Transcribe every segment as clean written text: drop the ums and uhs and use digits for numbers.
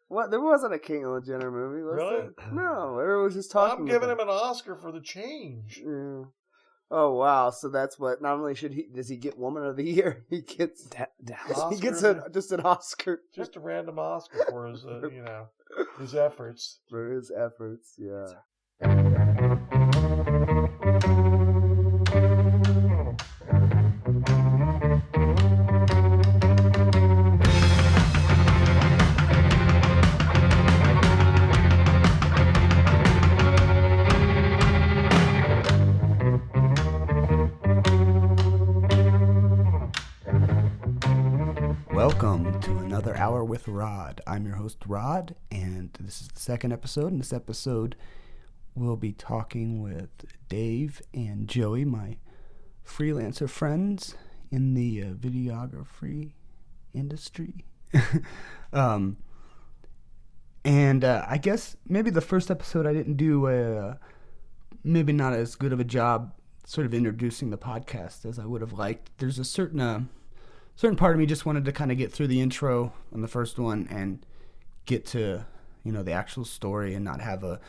What? There wasn't a Caitlyn Jenner movie, was Really? there? No, everyone was just talking. I'm giving him an Oscar for The Change. Yeah. Oh wow! So that's what. Not only does he get Woman of the Year, he gets just an Oscar, just a random Oscar for his his efforts. For his efforts, yeah. Welcome to another Hour with Rod. I'm your host, Rod, and this is the second episode. In this episode, we'll be talking with Dave and Joey, my freelancer friends in the videography industry. I guess maybe the first episode I didn't do maybe not as good of a job sort of introducing the podcast as I would have liked. There's a certain part of me just wanted to kind of get through the intro on the first one and get to, the actual story and not have a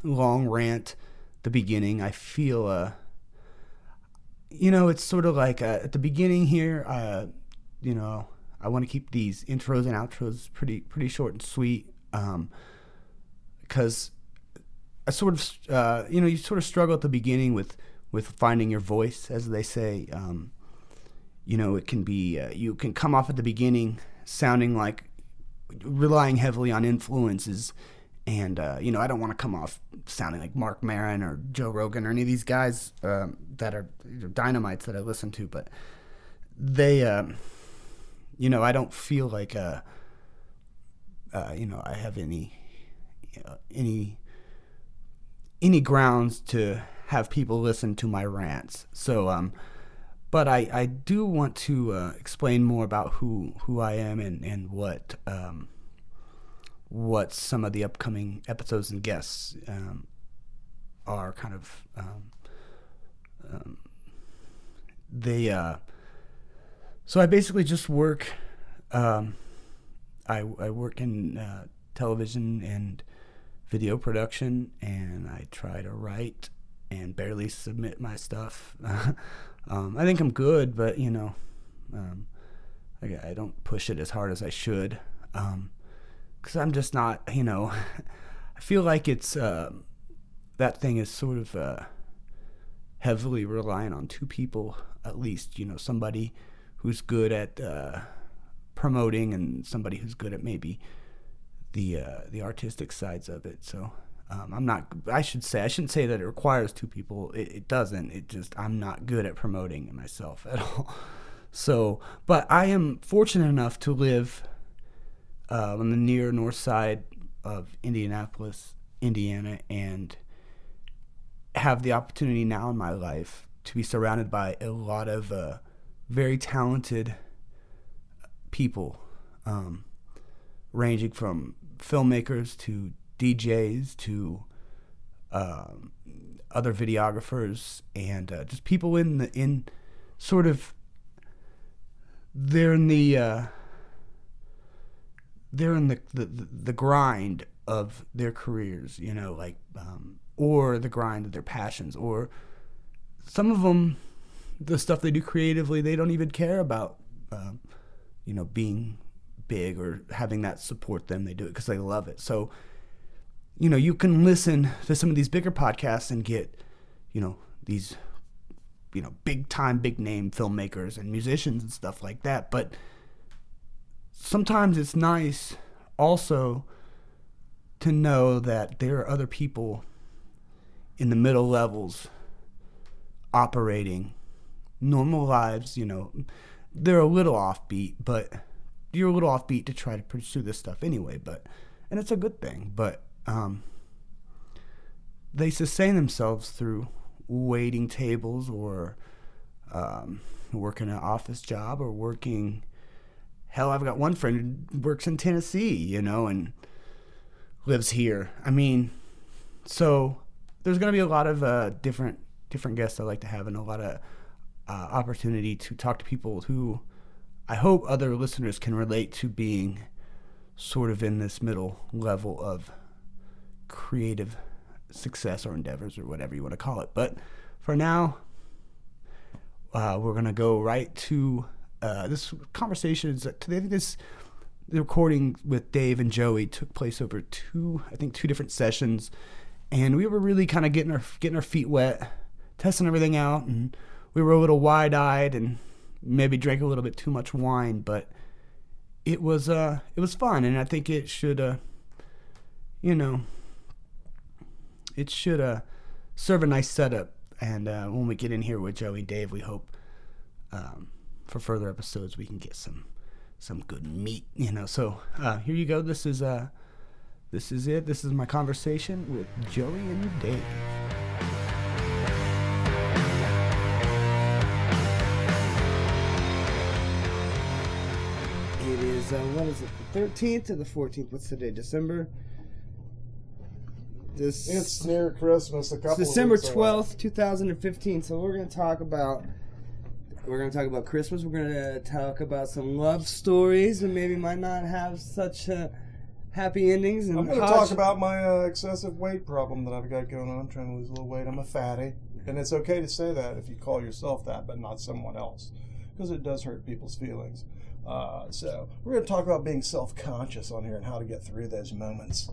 long rant at the beginning. I feel, it's sort of like at the beginning here, I want to keep these intros and outros pretty short and sweet, because I sort of, you sort of struggle at the beginning with finding your voice, as they say. It can be, you can come off at the beginning sounding like relying heavily on influences. And, I don't want to come off sounding like Mark Maron or Joe Rogan or any of these guys that are dynamites that I listen to. But they, I don't feel like, I have any grounds to have people listen to my rants. So, but I do want to explain more about who I am and what some of the upcoming episodes and guests are kind of. So I basically just work. I work in television and video production, and I try to write and barely submit my stuff. I think I'm good, but I don't push it as hard as I should, because I'm just not, I feel like it's that thing is sort of heavily reliant on two people at least, somebody who's good at promoting and somebody who's good at maybe the artistic sides of it. So I shouldn't say that it requires two people. It doesn't. I'm not good at promoting it myself at all. So, but I am fortunate enough to live on the near north side of Indianapolis, Indiana, and have the opportunity now in my life to be surrounded by a lot of very talented people, ranging from filmmakers to DJs to other videographers and just people in the grind of their careers, or the grind of their passions, or some of them, the stuff they do creatively, they don't even care about, being big or having that support them. They do it because they love it. So, you can listen to some of these bigger podcasts and get, these, big time, big name filmmakers and musicians and stuff like that. But sometimes it's nice also to know that there are other people in the middle levels operating normal lives. They're a little offbeat, but you're a little offbeat to try to pursue this stuff anyway. And it's a good thing. But they sustain themselves through waiting tables or working an office job or working. Hell, I've got one friend who works in Tennessee, and lives here. So there's going to be a lot of different guests I like to have, and a lot of opportunity to talk to people who I hope other listeners can relate to being sort of in this middle level of creative success or endeavors or whatever you want to call it. But for now, we're going to go right to this conversation. The recording with Dave and Joey took place over two different sessions, and we were really kind of getting our feet wet, testing everything out, and we were a little wide-eyed and maybe drank a little bit too much wine, but it was fun, and I think it should serve a nice setup. And when we get in here with Joey and Dave, we hope for further episodes we can get some good meat, So here you go. This is it. This is my conversation with Joey and Dave. It is what is it? The 13th to the 14th. What's today? December. It's near Christmas. December 12th, 2015. So we're going to talk about Christmas. We're going to talk about some love stories that maybe might not have such happy endings. And I'm going to talk about my excessive weight problem that I've got going on. I'm trying to lose a little weight. I'm a fatty. And it's okay to say that if you call yourself that, but not someone else, because it does hurt people's feelings. So we're going to talk about being self-conscious on here and how to get through those moments.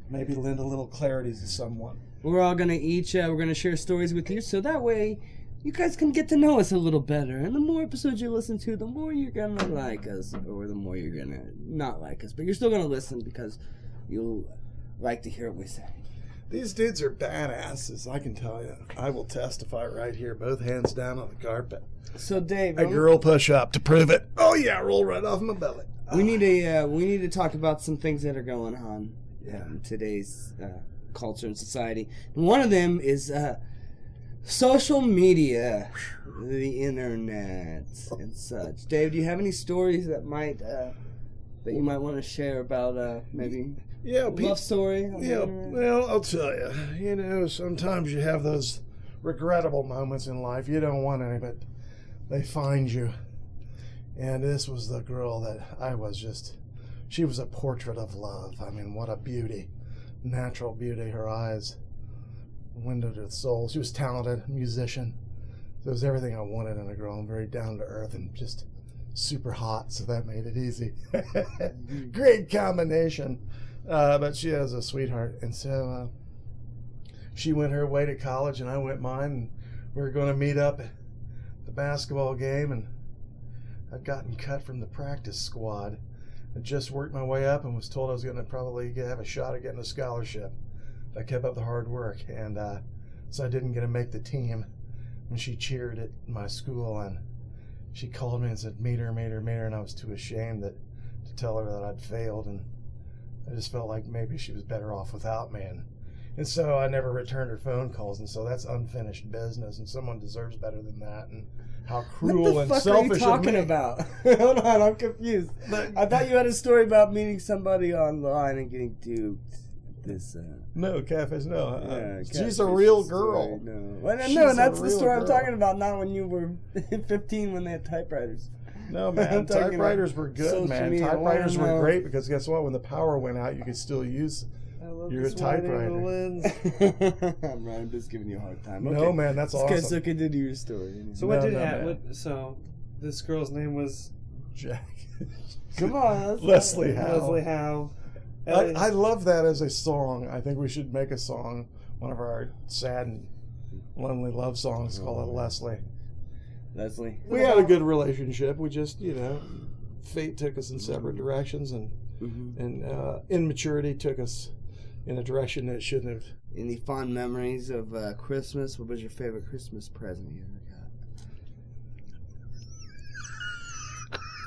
Maybe lend a little clarity to someone. We're all going to we're going to share stories with you, so that way you guys can get to know us a little better. And the more episodes you listen to, the more you're going to like us, or the more you're going to not like us. But you're still going to listen because you'll like to hear what we say. These dudes are badasses, I can tell you. I will testify right here, both hands down on the carpet. So, Dave, a girl push up to prove it. Oh yeah, roll right off my belly. We need to talk about some things that are going on in today's culture and society. And one of them is social media, the internet, and such. Dave, do you have any stories that you might want to share about maybe? Love story. Well, I'll tell you. Sometimes you have those regrettable moments in life. You don't want any, but they find you. And this was the girl that she was a portrait of love. I mean, what a beauty. Natural beauty. Her eyes, window to the soul. She was talented, musician. So it was everything I wanted in a girl. And very down to earth and just super hot, so that made it easy. Great combination. But she has a sweetheart, and so she went her way to college, and I went mine, and we were going to meet up at the basketball game, and I'd gotten cut from the practice squad. I just worked my way up and was told I was going to probably have a shot at getting a scholarship. I kept up the hard work, and so I didn't get to make the team. And she cheered at my school, and she called me and said, meet her, and I was too ashamed to tell her that I'd failed, and I just felt like maybe she was better off without me. And so I never returned her phone calls, and so that's unfinished business, and someone deserves better than that. And how cruel and selfish of me. What the fuck are you talking about? Hold on, I'm confused. I thought you had a story about meeting somebody online and getting duped. No, Catfish, no. She's a Catfish real story, girl. No, that's the story I'm talking about, not when you were 15 when they had typewriters. No, man, typewriters were good, man. Typewriters were great because guess what? When the power went out, you could still use your typewriter. I'm just giving you a hard time. Okay. No, man, that's awesome. So continue your story. So what did happen? So this girl's name was Jack. Come on, Leslie Howe. Leslie Howe. I love that as a song. I think we should make a song, one of our sad and lonely love songs, call it Leslie. We had a good relationship. We just, fate took us in separate directions, and immaturity took us in a direction that it shouldn't have. Any fond memories of Christmas? What was your favorite Christmas present you ever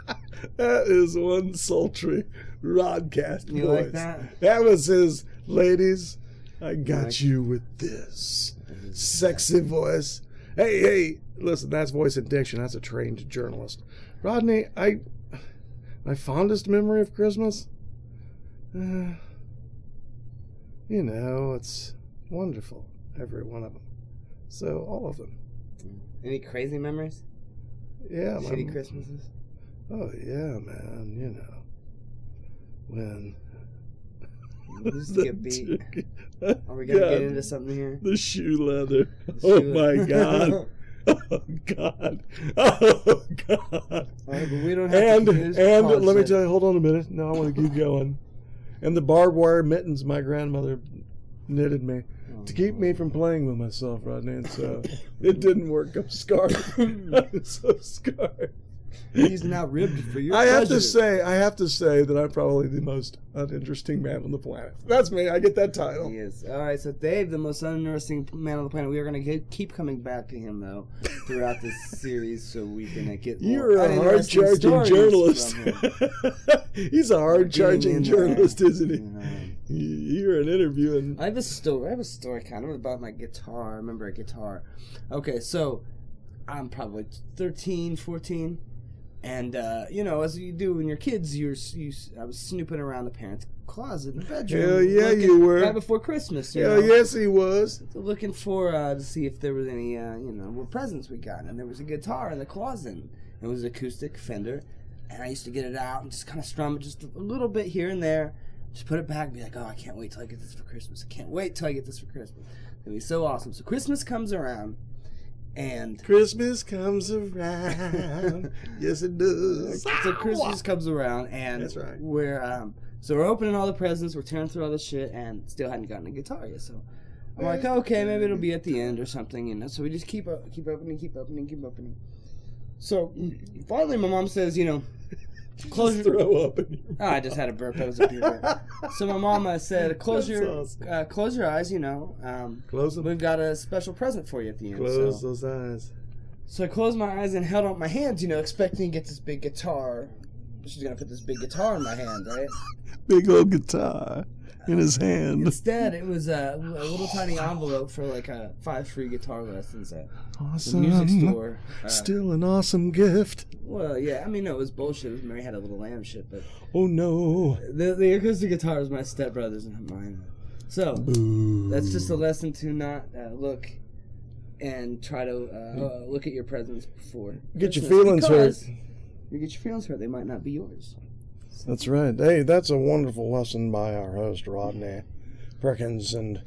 got? That is one sultry Rodcast voice. You like that? That was his, ladies. I got you with this sexy voice. Hey, listen, that's voice and diction. That's a trained journalist. Rodney, my fondest memory of Christmas? It's wonderful, every one of them. So, all of them. Any crazy memories? Yeah. Shitty Christmases? Oh, yeah, man, you know. When... Just to get beat. Are we going to get into something here? The shoe leather. My God. Oh, God. Oh, God. Right, but we don't have and let me tell you, hold on a minute. No, I want to keep going. And the barbed wire mittens my grandmother knitted me to keep me from playing with myself, Rodney. And so it didn't work. I'm scarred. I'm so scarred. He's now ribbed for your I have pleasure. to say that I'm probably the most uninteresting man on the planet. That's me. I get that title. He is. All right, so Dave, the most uninteresting man on the planet. We are going to keep coming back to him, though, throughout this series so we can get more You're a hard-charging journalist. He's a hard-charging journalist, isn't he? You're an interviewing. I have a story kind of about my guitar. I remember a guitar. Okay, so I'm probably 13, 14. And, as you do when you're kids, I was snooping around the parents' closet in the bedroom. Hell yeah, you were. Right before Christmas. Hell yes, he was. Looking for, to see if there was any, what presents we got. And there was a guitar in the closet. It was an acoustic Fender. And I used to get it out and just kind of strum it just a little bit here and there. Just put it back and be like, oh, I can't wait till I get this for Christmas. I can't wait till I get this for Christmas. It'll be so awesome. So Christmas comes around. And Christmas comes around. Yes, it does. So Christmas comes around, and that's right. We're opening all the presents, we're tearing through all the shit, and still hadn't gotten a guitar yet. So I'm like, okay, maybe it'll be at the end or something, So we just keep opening. So finally, my mom says, close your... throw up. I just had a burp. That was a pure burp. So my mama said, close your eyes, Close them. We've got a special present for you at the end. Close those eyes. So I closed my eyes and held out my hands, expecting to get this big guitar. She's going to put this big guitar in my hand, right? Big old guitar in his hand. Instead, it was a little tiny envelope for like 5 free guitar lessons at awesome. the music store. Still an awesome gift. Well, yeah, I mean, no, it was bullshit. Mary had a little lamb shit, but... Oh, no. The acoustic guitar was my stepbrother's and not mine. So, that's just a lesson to not look and try to look at your presents before. Get your feelings hurt. You get your feelings hurt, they might not be yours. That's right. Hey, that's a wonderful lesson by our host, Rodney Perkins, and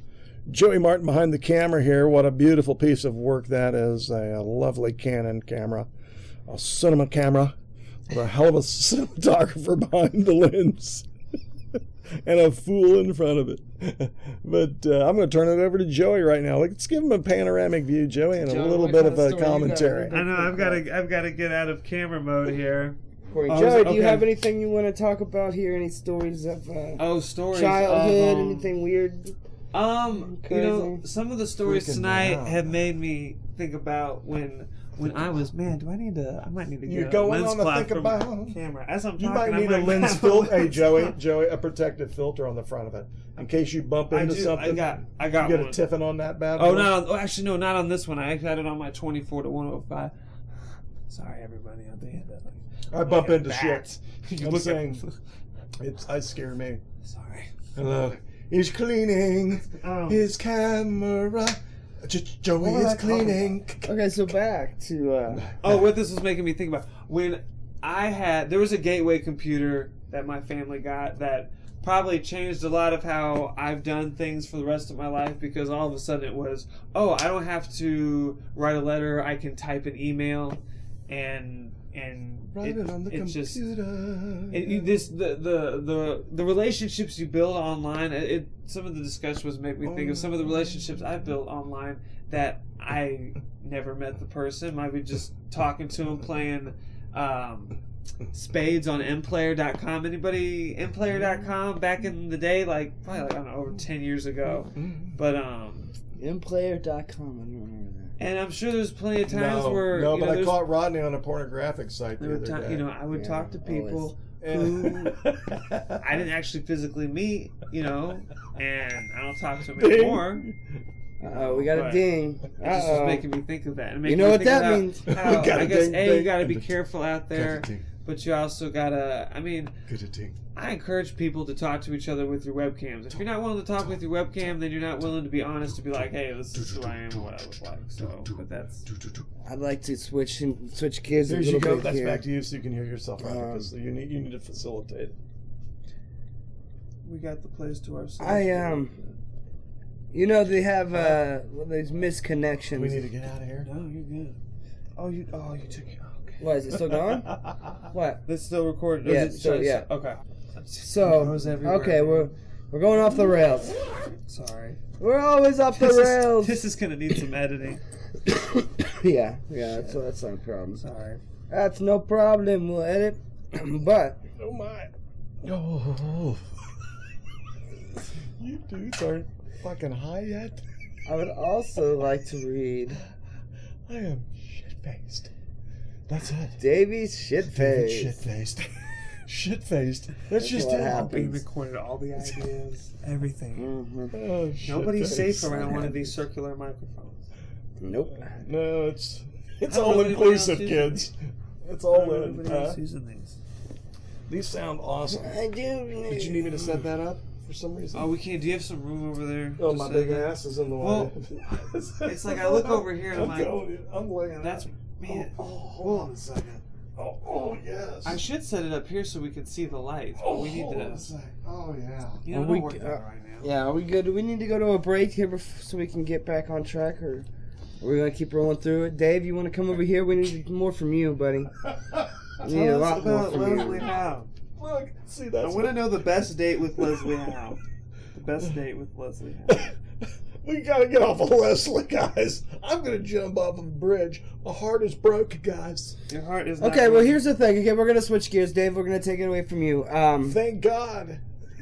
Joey Martin behind the camera here. What a beautiful piece of work that is. A lovely Canon camera, a cinema camera, with a hell of a cinematographer behind the lens, and a fool in front of it. But I'm going to turn it over to Joey right now. Let's give him a panoramic view, Joey, and a little bit of a commentary. I know, I've got to get out of camera mode here. Joey, do you have anything you want to talk about here? Any stories of stories childhood? Anything weird? Crazy? Some of the stories Freaking tonight have made me think about when I was, I might need to get You're a going lens on to flap think from about camera. As I'm You talking, might need a lens filter. Hey, Joey, a protective filter on the front of it in case you bump into something. I got you one. a tiffin on that bad boy? Oh no! Actually, no, not on this one. I actually had it on my 24 to 105. Sorry, everybody out there. I bump into shit. You I'm look saying, I scare me. Sorry. Hello. He's cleaning his camera. Joey is cleaning. Okay, so back to... what this was making me think about. When there was a gateway computer that my family got that probably changed a lot of how I've done things for the rest of my life, because all of a sudden it was, I don't have to write a letter, I can type an email, and Write it on the computer. The relationships you build online. Some of the discussions make me think of some of the relationships I've built online that I never met the person. Might be just talking to them, playing spades on mplayer.com. Anybody mplayer.com back in the day, probably I don't know, over 10 years ago. But mplayer.com, I don't remember that. And I'm sure there's plenty of times where... No, but I caught Rodney on a pornographic site the other day. I would talk to people who I didn't actually physically meet, and I don't talk to them anymore. We got a ding. It just was making me think of that. You know what that means? I guess, you got to be careful out there. but you also gotta. I mean, Good at ting. I encourage people to talk to each other with your webcams. If you're not willing to talk with your webcam, then you're not willing to be honest to be like, hey, this is who I am and what I look like. So, but that's. I'd like to switch gears There a you little go. bit That's here. back to you, so you can hear yourself right, because you need to facilitate. We got the place to ourselves. You know they have these missed connections. We need to get out of here. No, you're good. Oh, you took it. Okay. What, is it still going? What? It's still recorded. Yeah, Is it- so, yeah. Okay. So, Goes everywhere. okay, we're going off the rails. Sorry. We're always off the rails. This is gonna need some editing. yeah, that's not a problem. Sorry. That's no problem. We'll edit. But Oh my. Oh. You dudes aren't fucking high yet. I would also like to read I am shit-faced. That's it. Davy's shit face. Shit-faced. Shit-faced. That's just what it. happens. We recorded all the ideas, everything. Mhm. Oh, Nobody's shit-faced. safe around one of these circular microphones. Nope. No, it's I don't know all anybody inclusive, else kids. It's I don't all know in. anybody else using these. These sound awesome. I do. Did you need me to set that up for some reason? Oh, we can't. Do you have some room over there? Oh, to my set big that? ass is in the way. Well, it's like I look over here and I'm like, I'm laying. that's man. Hold on a second. Oh, yes. I should set it up here so we can see the lights, but we need hold on to. a sec. Oh, yeah. You know, Are don't we- work that right now. Yeah, are we good? Do we need to go to a break here so we can get back on track, or are we gonna keep rolling through it? Dave, you want to come over here? We need more from you, buddy. We need a lot more from Leslie you. Howe. Look, see, I that's want to know the best date with Leslie Howe. The best date with Leslie Howe. We gotta get off of Leslie, guys. I'm gonna jump off of a bridge. My heart is broken, guys. Your heart is not Okay, well broken. here's the thing. Okay, we're gonna switch gears, Dave. We're gonna take it away from you. Thank God.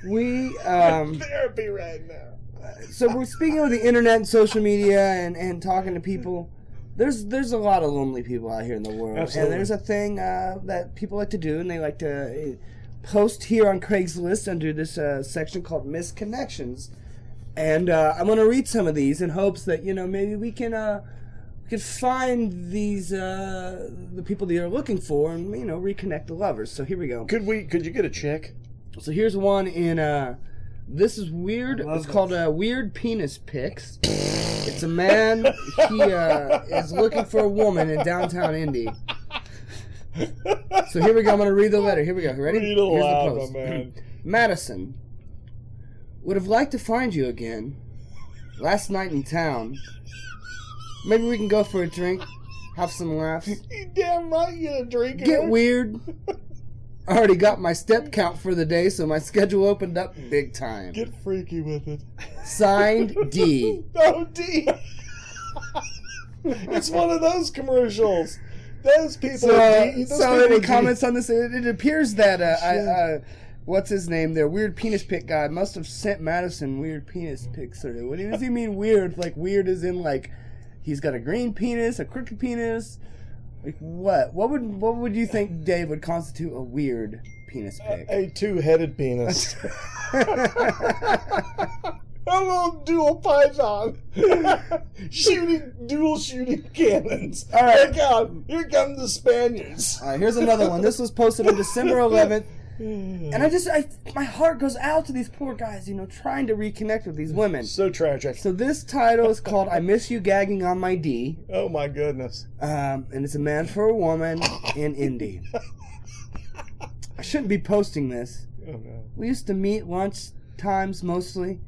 We Therapy right now. so we're speaking of the internet and social media and talking to people. There's a lot of lonely people out here in the world, Absolutely. and there's a thing that people like to do, and they like to post here on Craigslist under this section called Missed Connections. And I'm going to read some of these in hopes that, maybe we can find these the people that you're looking for and, reconnect the lovers. So here we go. Could you get a check? So here's one in, this is weird. I love It's called Weird Penis Pics. It's a man, he is looking for a woman in downtown Indy. So here we go. I'm going to read the letter. Here we go. Ready? Read Here's aloud, the post. my man. Madison. Would have liked to find you again. Last night in town. Maybe we can go for a drink. Have some laughs. You damn right you're a drinker. Get weird. I already got my step count for the day, so my schedule opened up big time. Get freaky with it. Signed, D. Oh, D. It's one of those commercials. Those people. So, those people any with D. comments on this? It appears that what's his name there? Weird penis pic guy must have sent Madison weird penis pics. What does he mean weird? Like weird as in like he's got a green penis, a crooked penis. Like what? What would you think, Dave, would constitute a weird penis pic? A two-headed penis. A little dual python. Dual shooting cannons. All right. Look out. Here come the Spaniards. All right, here's another one. This was posted on December 11th. And my heart goes out to these poor guys, trying to reconnect with these women. So tragic. So this title is called I Miss You Gagging on My D. Oh my goodness. And it's a man for a woman in Indy. I shouldn't be posting this. Oh no. We used to meet lunch times mostly.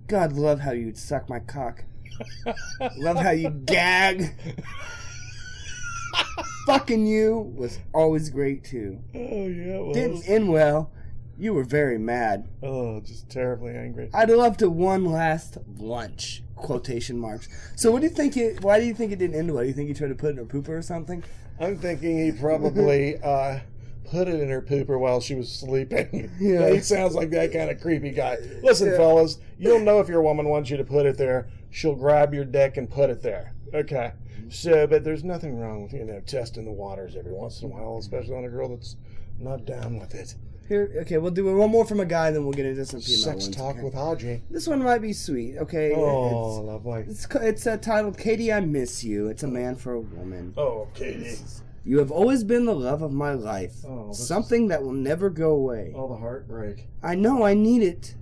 God, love how you'd suck my cock. Love how you gag. Fucking you was always great too. Oh yeah, it was. Didn't end well. You were very mad. Oh, just terribly angry. I'd love to one last lunch. Quotation marks. So what do you think why do you think it didn't end well? Do you think he tried to put it in her pooper or something? I'm thinking he probably put it in her pooper while she was sleeping. Yeah. He sounds like that kind of creepy guy. Listen, fellas, you'll know if your woman wants you to put it there. She'll grab your dick and put it there. Okay. So, but there's nothing wrong with, testing the waters every once in a while, especially on a girl that's not down with it. Here, okay, we'll do one more from a guy, then we'll get into some female Sex ones. talk Okay. with Haji. This one might be sweet. Okay. Oh, lovely. It's titled "Katie, I Miss You." It's a man for a woman. Oh, Katie. You have always been the love of my life. Oh, Something that will never go away. All the heartbreak. I know I need it.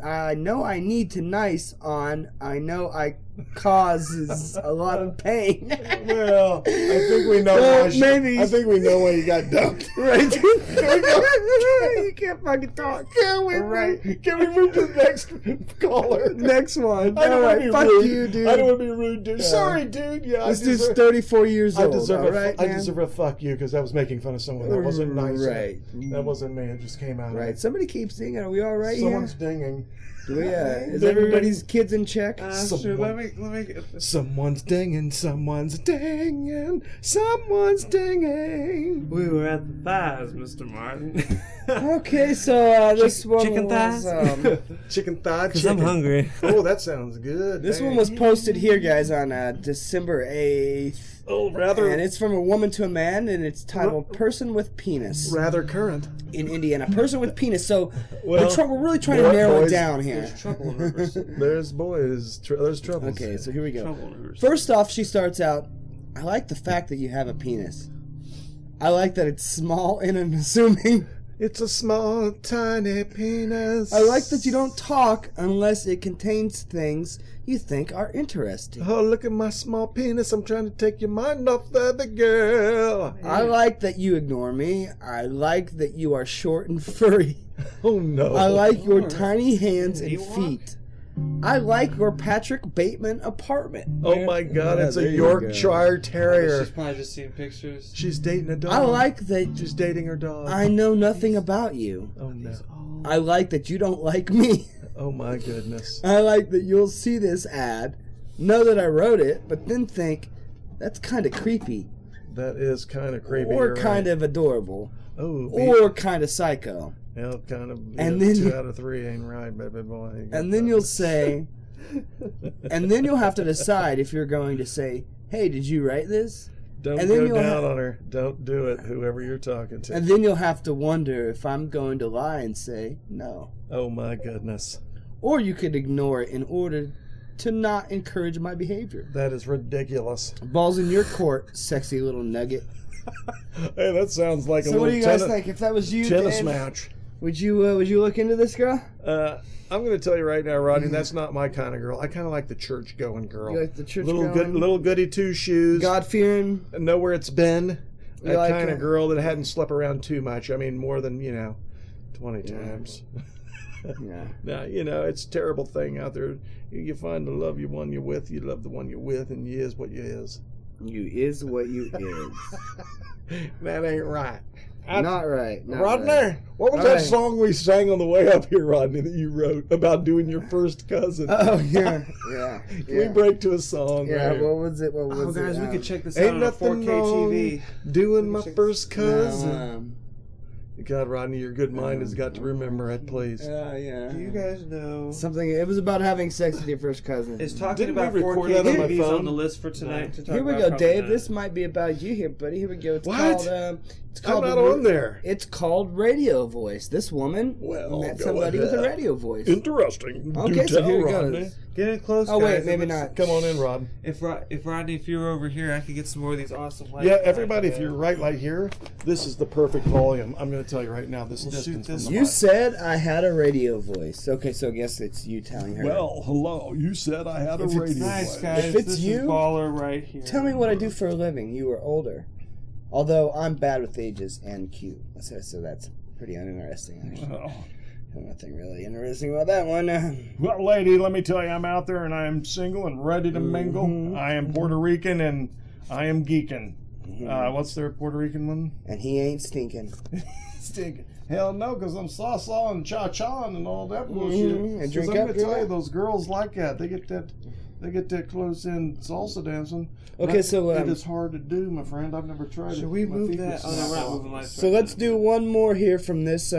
I know I need to nice on. I know I causes a lot of pain. Well, I think we know Well, why maybe- I think we know why you got dumped. Right? You can't fucking talk. Can we move to the next caller? Next one. I don't All want right, to be fuck rude. you, dude. I don't want to be rude, dude. Sorry, dude. Yeah, This dude's 34 years I old. deserve all right, I man? deserve a fuck you because I was making fun of someone. That wasn't nice. Right. That wasn't me. It just came out. Right. Somebody keeps singing. Are we all right Someone's here? dinging. Do we, is Ding, everybody's kids in check? Sure, let me get this. Someone's dinging. Someone's dinging. Someone's dinging. We were at the thighs, Mr. Martin. Okay, so this one chicken was, thighs? Chicken thigh Because chicken. I'm hungry. Oh, that sounds good. this Dang. one was posted here, guys, on December 8th. Oh, rather And it's from a woman to a man, and it's titled "Person with Penis" rather current. in Indiana. Person with penis. So Well, we're really trying to what, narrow boys? it down here. There's trouble in rivers. There's boys. There's trouble. Okay, so here we go. Trouble in rivers. First off, she starts out, I like the fact that you have a penis. I like that it's small and unassuming. It's a small, tiny penis. I like that you don't talk unless it contains things you think are interesting. Oh, look at my small penis. I'm trying to take your mind off the other girl. I like that you ignore me. I like that you are short and furry. Oh, no. I like your tiny hands and Ewok? feet. I like your Patrick Bateman apartment. Oh, my God. Yeah, It's there a you Yorkshire She's Terrier. probably just seen pictures. She's dating a dog. I like that She's dating her dog. I know nothing about you. Oh, no. I like that you don't like me. Oh, my goodness. I like that you'll see this ad, know that I wrote it, but then think, that's kind of creepy. That is kind of creepy. Or You're kind right. of adorable. Oh, Or kind of psycho. yeah, kind of. And Yeah, then 2 you- out of 3 ain't right, baby boy. You got And then that. you'll say, and then you'll have to decide if you're going to say, hey, did you write this? Don't and then go you'll down ha- on her. Don't do it, whoever you're talking to. And then you'll have to wonder if I'm going to lie and say no. Oh, my goodness. Or you could ignore it in order to not encourage my behavior. That is ridiculous. Balls in your court, sexy little nugget. Hey, that sounds like a So what do little you guys think? If that was you, tennis Dave, match. would you look into this girl? I'm going to tell you right now, Rodney, that's not my kind of girl. I kind of like the church-going girl. You like the church little going? little goody two shoes. God feering. Know where it's been. That like kind it? of girl that hadn't slept around too much. I mean, more than 20 times. Yeah. Now, it's a terrible thing out there. You find the love you one you're with, you love the one you're with, and you is what you is. You is what you is. That ain't right. Not right. Not Rodney, right. what was All that right. song we sang on the way up here, Rodney, that you wrote about doing your first cousin? Oh yeah, yeah. Can we break to a song? Yeah. right? What was it? What was Oh, it? guys, we could check this Ain't out on a nothing 4K wrong TV. doing my check first cousin. No, God, Rodney, your good mind has got to remember it, please. yeah. Do you guys know? Something. It was about having sex with your first cousin. Is talking Didn't we about record 4K that on my TVs phone? on the list for tonight? To talk Here we about go, probably Dave. not. This might be about you here, buddy. Here we go. It's What? It's I'm called. not on there. It's called radio voice. This woman met go somebody with a ahead. radio voice. Interesting. Okay, Do so tell, here it Rodney. goes. Get in close. Oh wait, guys. maybe It looks- not. Come on in, Rod. If Rodney, if you were over here, I could get some more of these awesome lights. Yeah, everybody, if you're right here, this is the perfect volume. I'm going to tell you right now, this We'll shoot distance from this the You mic. said I had a radio voice. Okay, so I guess it's you telling her. Well, hello. You said I had a If it's radio Nice voice. guys. If it's this you, is baller right here. tell me what I do for a living. You were older. Although I'm bad with ages and cute. So that's pretty uninteresting, actually. Oh. Nothing really interesting about that one. Well, lady, let me tell you, I'm out there and I am single and ready to mingle. I am Puerto Rican and I am geeking. What's their Puerto Rican one? And he ain't stinking. Stinking. Hell no, because I'm sa-sa and cha-cha and all that bullshit. And 'Cause drink I'm up, gonna drink tell you, up. those girls like that. They get that close in salsa dancing. Okay, But so, it is hard to do, my friend. I've never tried it. Should we My move feet that? would Oh no, we're snap not off. moving lights. So right let's now. do one more here from this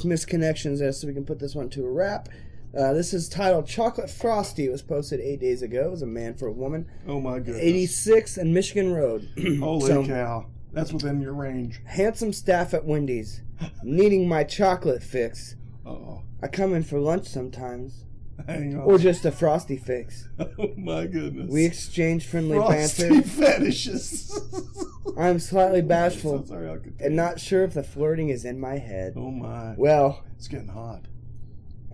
Missed Connections, so we can put this one to a wrap. This is titled Chocolate Frosty. It was posted 8 days ago. It was a man for a woman. Oh my goodness. 86 and Michigan Road. Holy So, cow. That's within your range. handsome staff at Wendy's. Needing my chocolate fix. Uh-oh. I come in for lunch sometimes. Hang on. Or just a Frosty fix. Oh my goodness. We exchange friendly Frosty banter. fetishes. I'm slightly So bashful sorry, I'll continue. and not sure if the flirting is in my head. Oh my. Well, It's getting hot.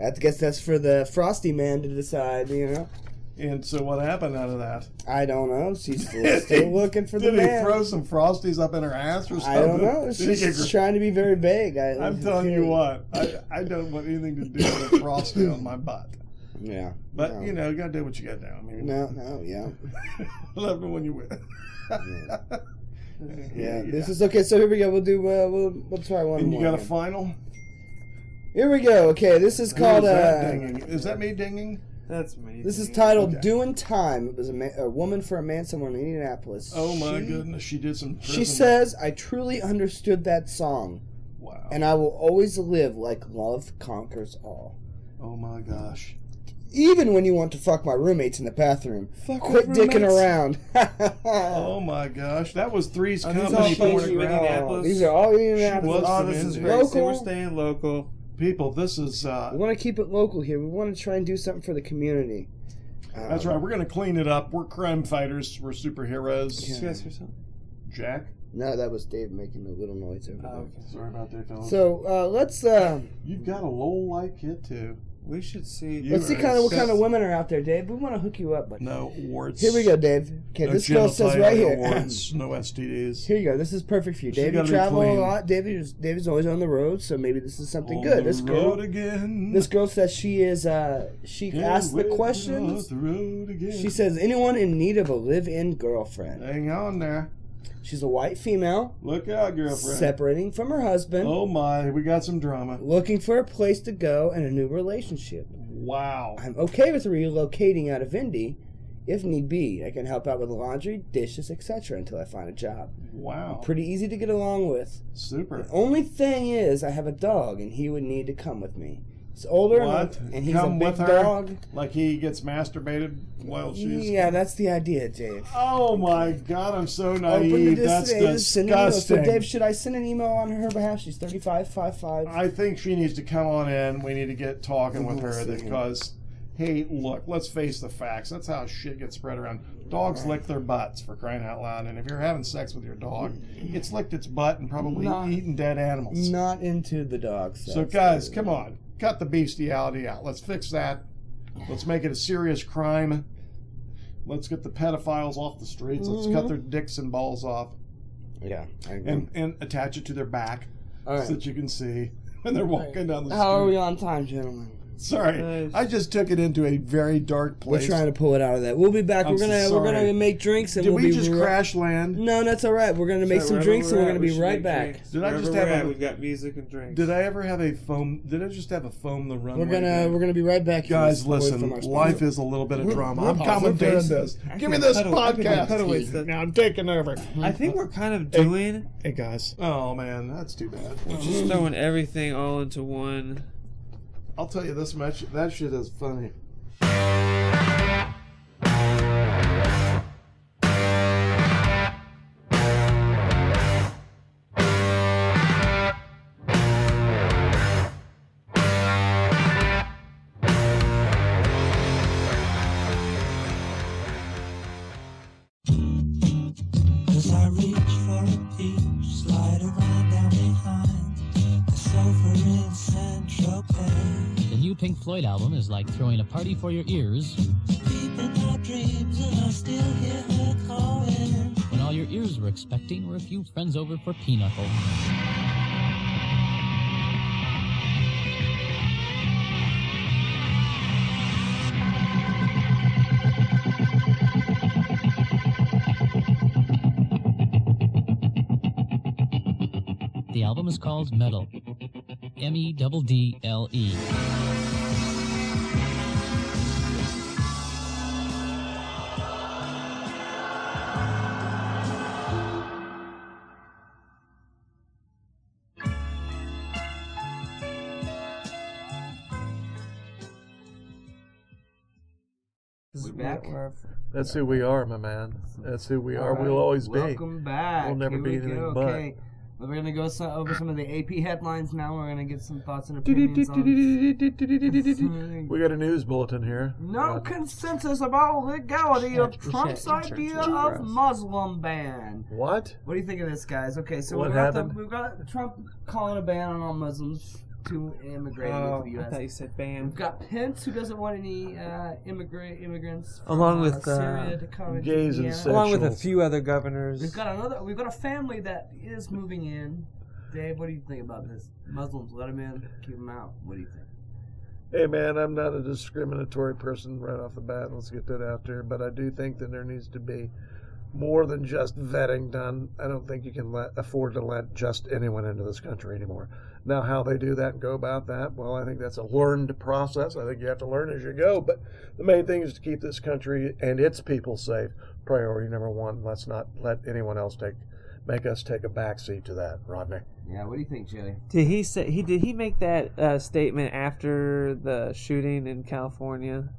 I guess that's for the frosty man to decide, you know? And so what happened out of that? I don't know. She's still looking for the Did he man. throw some Frosties up in her ass or something? I don't know. Did he She's get- trying to be very vague. I'm telling you what, I don't want anything to do with a Frosty on my butt. Yeah. But, no. you know, you got to do what you got to do. I mean, No, yeah. love it when you win. Yeah, this is okay. So here we go. We'll do. We'll try one And more. you got a final? Here we go. Okay, this is called. Who is that dinging? Is that me dinging? That's me. This is titled Okay. "Doing Time." It was a woman for a man somewhere in Indianapolis. Oh my goodness, she did some. She prison- says, "I truly understood that song, "Wow, and I will always live like love conquers all. oh my gosh, Even when you want to fuck my roommates in the bathroom, Fuck quit my dicking roommates." around." oh my gosh, that was Three's Are these Company. all for folks the from ground. Indianapolis? These are all was Indianapolis. Oh, from this is India. great. So we're Local. staying local. People, this is. We want to keep it local here. We want to try and do something for the community. That's right. We're gonna clean it up. We're crime fighters. We're superheroes. Did you guys hear something? Jack, No, that was Dave making a little noise over there. Oh, okay. sorry about that, fellas. So let's You've got a low-light kid too. We should see. You let's see are kind of what sus- kind of women are out there, Dave. We want to hook you up, but No warts. here we go, Dave. Okay, No this girl says genitalia right here. warts, no STDs. Here you go. This is perfect for you, She's Dave. You gotta be travel a clean. lot. David's always on the road, so maybe this is something On good. the This road girl, again. this girl says she is. She Can't asked the wait questions. off the road again. She says anyone in need of a live-in girlfriend. Hang on there. She's a white female, Look out, girlfriend. separating from her husband, Oh my, we got some drama. looking for a place to go and a new relationship. Wow. I'm okay with relocating out of Indy if need be. I can help out with laundry, dishes, etc. until I find a job. Wow. Pretty easy to get along with. Super. The only thing is I have a dog and he would need to come with me. He's older What? and he's Come a big with her? dog. Like he gets masturbated while she's. Yeah, that's the idea, Dave. Oh my God, I'm so Open naive. to That's today, just send an email. disgusting. So, Dave, should I send an email on her behalf? She's 3555. I think she needs to come on in. We need to get talking with her Let's see. because, hey, look, let's face the facts. That's how shit gets spread around. Dogs lick their butts, for crying out loud. And if you're having sex with your dog, it's licked its butt and probably Not- eaten dead animals. Not into the dog sex. So, guys, come on. Cut the bestiality out. Let's fix that. Let's make it a serious crime. Let's get the pedophiles off the streets. Let's cut their dicks and balls off Yeah, I agree. and attach it to their back All right. so that you can see when they're walking down the street. How are we on time, gentlemen? Sorry, Nice. I just took it into a very dark We're place. trying to pull it out of that. We'll be back. I'm We're so gonna sorry. make drinks and Did we'll we be just crash land? No, that's all right. We're gonna make some Wherever drinks and we're at, gonna we be should right make back. drinks. Did I just Wherever have we're at, a- we've got music and drinks. Did I ever have a foam? Did I just have a foam the runway? We're gonna be right back. Guys, Away listen. from our Life sponsor. is a little bit of drama. we're I'm commentating positive. this. Give me this I can do podcast. cutaways that- Now I'm taking over. I think we're kind of doing Hey guys. Oh man, that's too bad. just throwing everything all into one. I'll tell you this much. That shit is funny. As I reach for a peach, slide around down behind the sofa in Central Bay. The new Pink Floyd album is like throwing a party for your ears Deep in my dreams, and I still hear her calling. when all your ears were expecting were a few friends over for pinochle. The album is called Meddle. MEDDLE. This is back. That's who we are, my man. That's who we are. We'll always be. Welcome back. We'll never Here be we anything go. but. Okay. We're going to go over some of the AP headlines now. We're going to get some thoughts and opinions on... We got a news bulletin here. No consensus about legality of Trump's idea of Muslim ban. What? What do you think of this, guys? Okay, so What we've got, happened? we've got Trump calling a ban on all Muslims to immigrate into the U.S. I thought you said ban. We've got Pence, who doesn't want any immigrants from Along with, Syria to come into gays and Indiana. Along with a few other governors. We've got a family that is moving in. Dave, what do you think about this? Muslims, let them in, keep them out. What do you think? Hey man, I'm not a discriminatory person right off the bat. Let's get that out there. But I do think that there needs to be more than just vetting done. I don't think you can afford to let just anyone into this country anymore. Now, how they do that and go about that, well, I think that's a learned process. I think you have to learn as you go. But the main thing is to keep this country and its people safe. Priority number one. Let's not let anyone else make us take a backseat to that, Rodney. Yeah, what do you think, Jay? Did he make that statement after the shooting in California?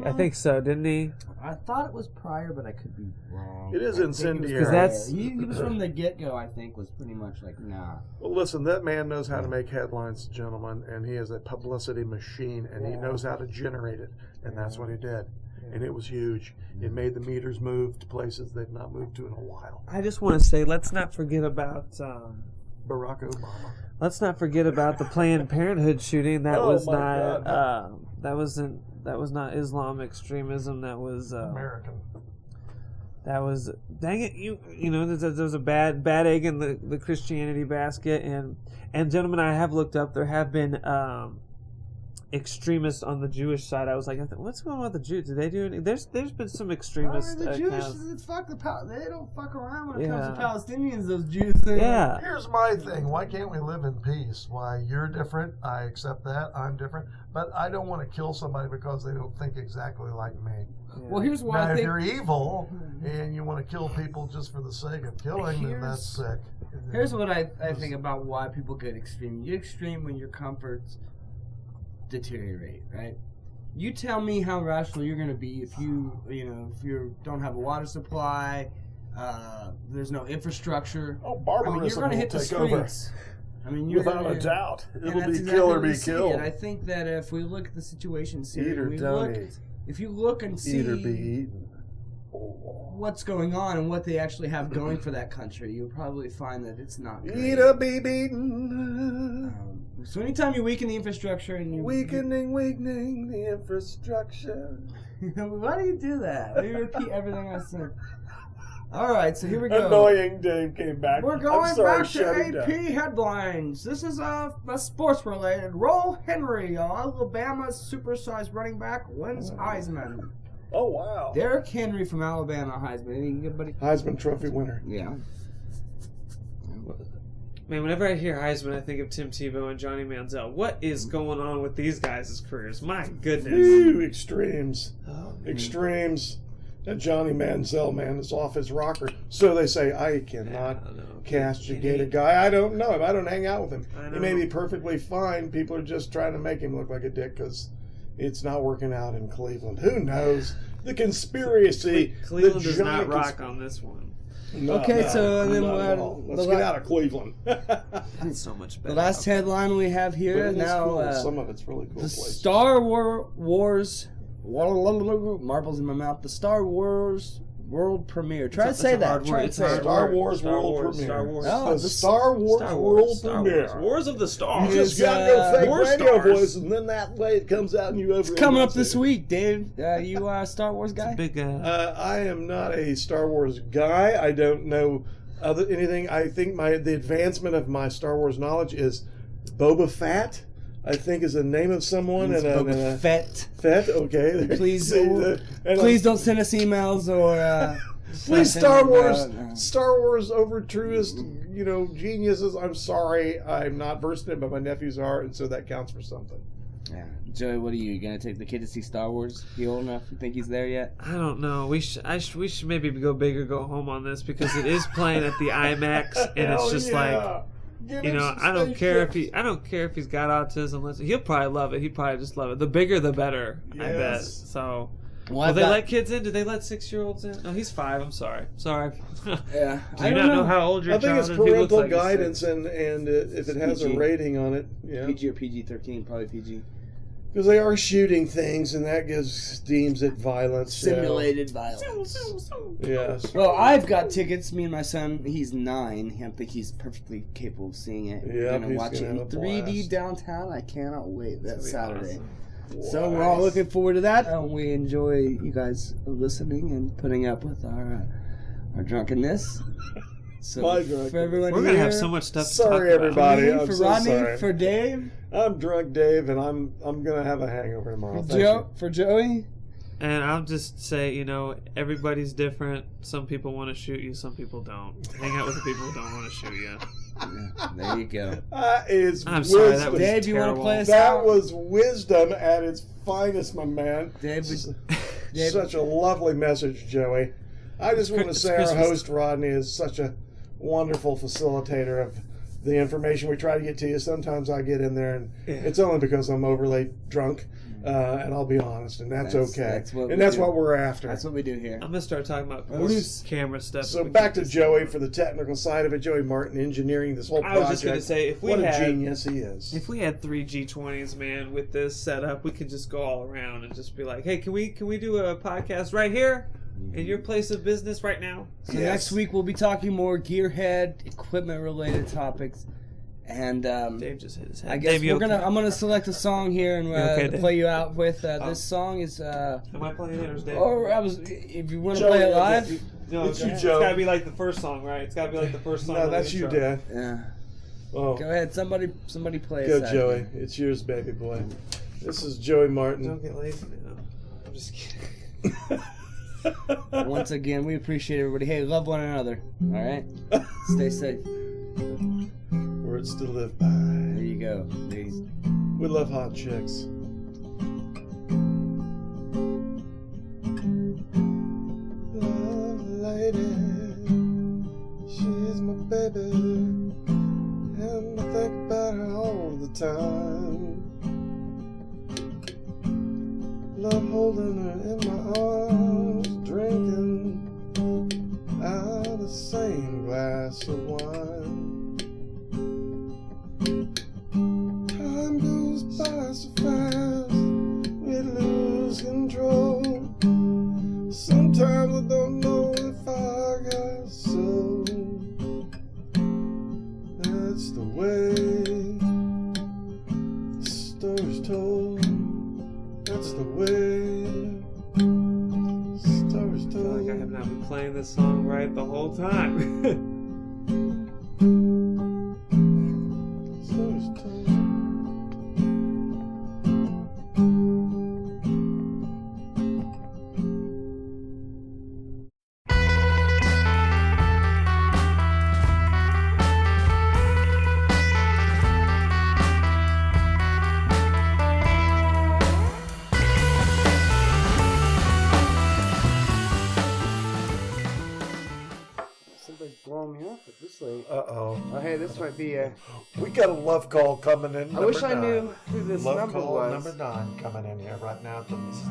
I think so, didn't he? I thought it was prior, but I could be wrong. It is incendiary. Because that's He was from the get-go, I think, was pretty much like, nah. Well, listen, that man knows how to make headlines, gentlemen, and he is a publicity machine, and he knows how to generate it, and that's what he did. And it was huge. It made the meters move to places they've not moved to in a while. I just want to say, let's not forget about Barack Obama. let's not forget about the Planned Parenthood shooting. That was my not God. that was not Islam extremism. That was American. That was, dang it, you know, there was a bad egg in the Christianity basket, and gentlemen, I have looked up. There have been extremists on the Jewish side. I was like, what's going on with the Jews? Did they do any? There's been some extremists. The Jews, accounts. they don't fuck around when it Yeah. comes to Palestinians. Those Jews, Yeah. Here's my thing. Why can't we live in peace? Why, you're different. I accept that. I'm different. But I don't want to kill somebody because they don't think exactly like me. Well, here's why Now, I think if you're evil and you want to kill people just for the sake of killing, then that's sick. Here's what I think about why people get extreme. You get extreme when your comforts deteriorate, right? You tell me how rational you're going to be if you don't have a water supply, there's no infrastructure. Oh, barbarism you're going to hit the take over. streets. You're Without gonna, a doubt. It'll and be that's kill or exactly be what we see. killed. And I think that if we look at the situation Eat or don't eat. if you look and see Eat or be eaten. what's going on and what they actually have going for that country, you'll probably find that it's not great. Eat or be beaten. So anytime you weaken the infrastructure and you Weakening the infrastructure. why do you do that? Why do you repeat everything I said? All right, so here we go. Annoying Dave came back. We're going I'm sorry, back to shut him AP down. headlines. This is a sports related. Roll Henry, Alabama's supersized running back, wins Heisman. Oh, wow. Derrick Henry from Alabama, Heisman. Anybody? Heisman Trophy winner. Yeah. Man, whenever I hear Heisman, I think of Tim Tebow and Johnny Manziel. What is going on with these guys' careers? My goodness. Woo, extremes. Oh, Extremes. That Johnny Manziel, man, is off his rocker. So they say, I cannot castigate a guy. I don't know him. I don't hang out with him. He may be perfectly fine. People are just trying to make him look like a dick because it's not working out in Cleveland. Who knows? The conspiracy. Cleveland the does not giant rock on this one. No, Okay, no, so then not at all. Let's get out of Cleveland. That's so much better. The last headline we have here But it is now. cool. Some of it's really cool. The places. Star Wars. Marbles in my mouth. The Star Wars world premiere. Try to say that. Try to say it. Star Wars world premiere. Star Wars. Oh, The Star Wars world premiere. Wars of the Stars. You just got no fake War radio stars. voice, and then that way it comes out and you over. It's coming up this week, Dave. You are a Star Wars guy? Big I am not a Star Wars guy. I don't know anything. I think the advancement of my Star Wars knowledge is Boba Fett. I think is the name of someone. It's and Boba Fett. Fett. Okay. Please, And, please don't send us emails or. Please, Star Wars, No. Star Wars over truest, geniuses. I'm sorry, I'm not versed in it, but my nephews are, and so that counts for something. Yeah. Joey, what are you gonna take the kid to see Star Wars? He old enough? You think he's there yet? I don't know. We should maybe go big or go home on this because it is playing at the IMAX, and it's just like. I don't care if he's got autism. He'll probably love it. He'd probably just love it. The bigger, the better. I bet. Yes. So, Will they let kids in? Do they let 6-year-olds in? No, he's 5. I'm sorry. Yeah. Do you not know how old your I think child it's is? He looks parental like he's guidance, 6. and if it has PG. a rating on it, yeah. PG or PG-13, probably PG. Because they are shooting things, and that deems it violence. Simulated violence. Yes. Well, I've got tickets. Me and my son, he's 9. I think he's perfectly capable of seeing it. Yeah, We're going to he's watch it gonna in have a 3D blast. downtown. I cannot wait. That's Saturday. Awesome. So we're all looking forward to that. We enjoy you guys listening and putting up with our drunkenness. So My for drunkenness. everyone We're here, going to have so much stuff to talk Sorry, about. everybody. for me, I'm for so Rodney, sorry. for Dave, I'm drunk, Dave, and I'm gonna have a hangover tomorrow. Thank you. for Joey. And I'll just say, everybody's different. Some people want to shoot you, some people don't. Hang out with the people who don't want to shoot you. There you go. That is I'm wisdom. sorry, that was Dave, you want to terrible. play us That out? was wisdom at its finest, my man. Dave, Such a lovely message, Joey. I just want to It's say our Christmas. host, Rodney, is such a wonderful facilitator of the information we try to get to you. Sometimes I get in there, and it's only because I'm overly drunk, and I'll be honest, and that's okay. that's what we and that's do. what we're after. That's what we do here. I'm going to start talking about Loose. camera stuff. So if we back keep to this Joey going. for the technical side of it. Joey Martin engineering this whole I project. was just going to say, if we what a had genius he is. If we had 3 G20s, man, with this setup, we could just go all around and just be like, "Hey, can we do a podcast right here in your place of business right now?" So next week we'll be talking more gearhead, equipment-related topics, and Dave just hit his head. I guess Dave, you okay? I'm gonna select a song here and okay, to Dave? play you out with. This song is. Am I playing it or is Dave? If you want to Joey, play it live. No, It's you, it's Joe. got to be like the first song, right? It's got to be like the first song. No, on the that's you, intro. Dad. Yeah. Oh, Go ahead. Somebody play go, us out Joey. here. It's yours, baby boy. This is Joey Martin. Don't get lazy now. I'm just kidding. Once again, we appreciate everybody. Hey, love one another. All right. Stay safe. Words to live by. There you go. Peace. We love hot chicks. Love lady, she's my baby, and I think about her all the time. Love holding her in my arms, drinking out of the same glass of wine. Time goes by so fast, we lose control. Sometimes I don't know if I got soul. That's the way the story's told. That's the way the story's I feel told. like I have not been playing this song right the whole time. Story's told. Somebody's blowing me up at this late. Uh-oh. Oh, hey, this might be a. We got a love call coming in. I wish I number knew 9. who this Love number call was. number 9 coming in here right now. Please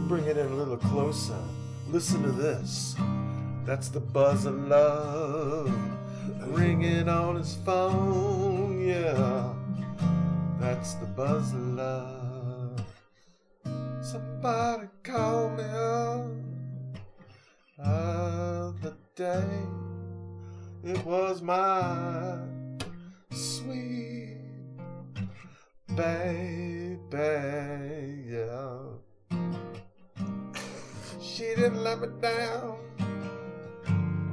bring it in a little closer. Listen to this. That's the buzz of love ringing on his phone. Yeah, that's the buzz of love. Somebody call me up the day. It was my sweet baby, yeah. She didn't let me down.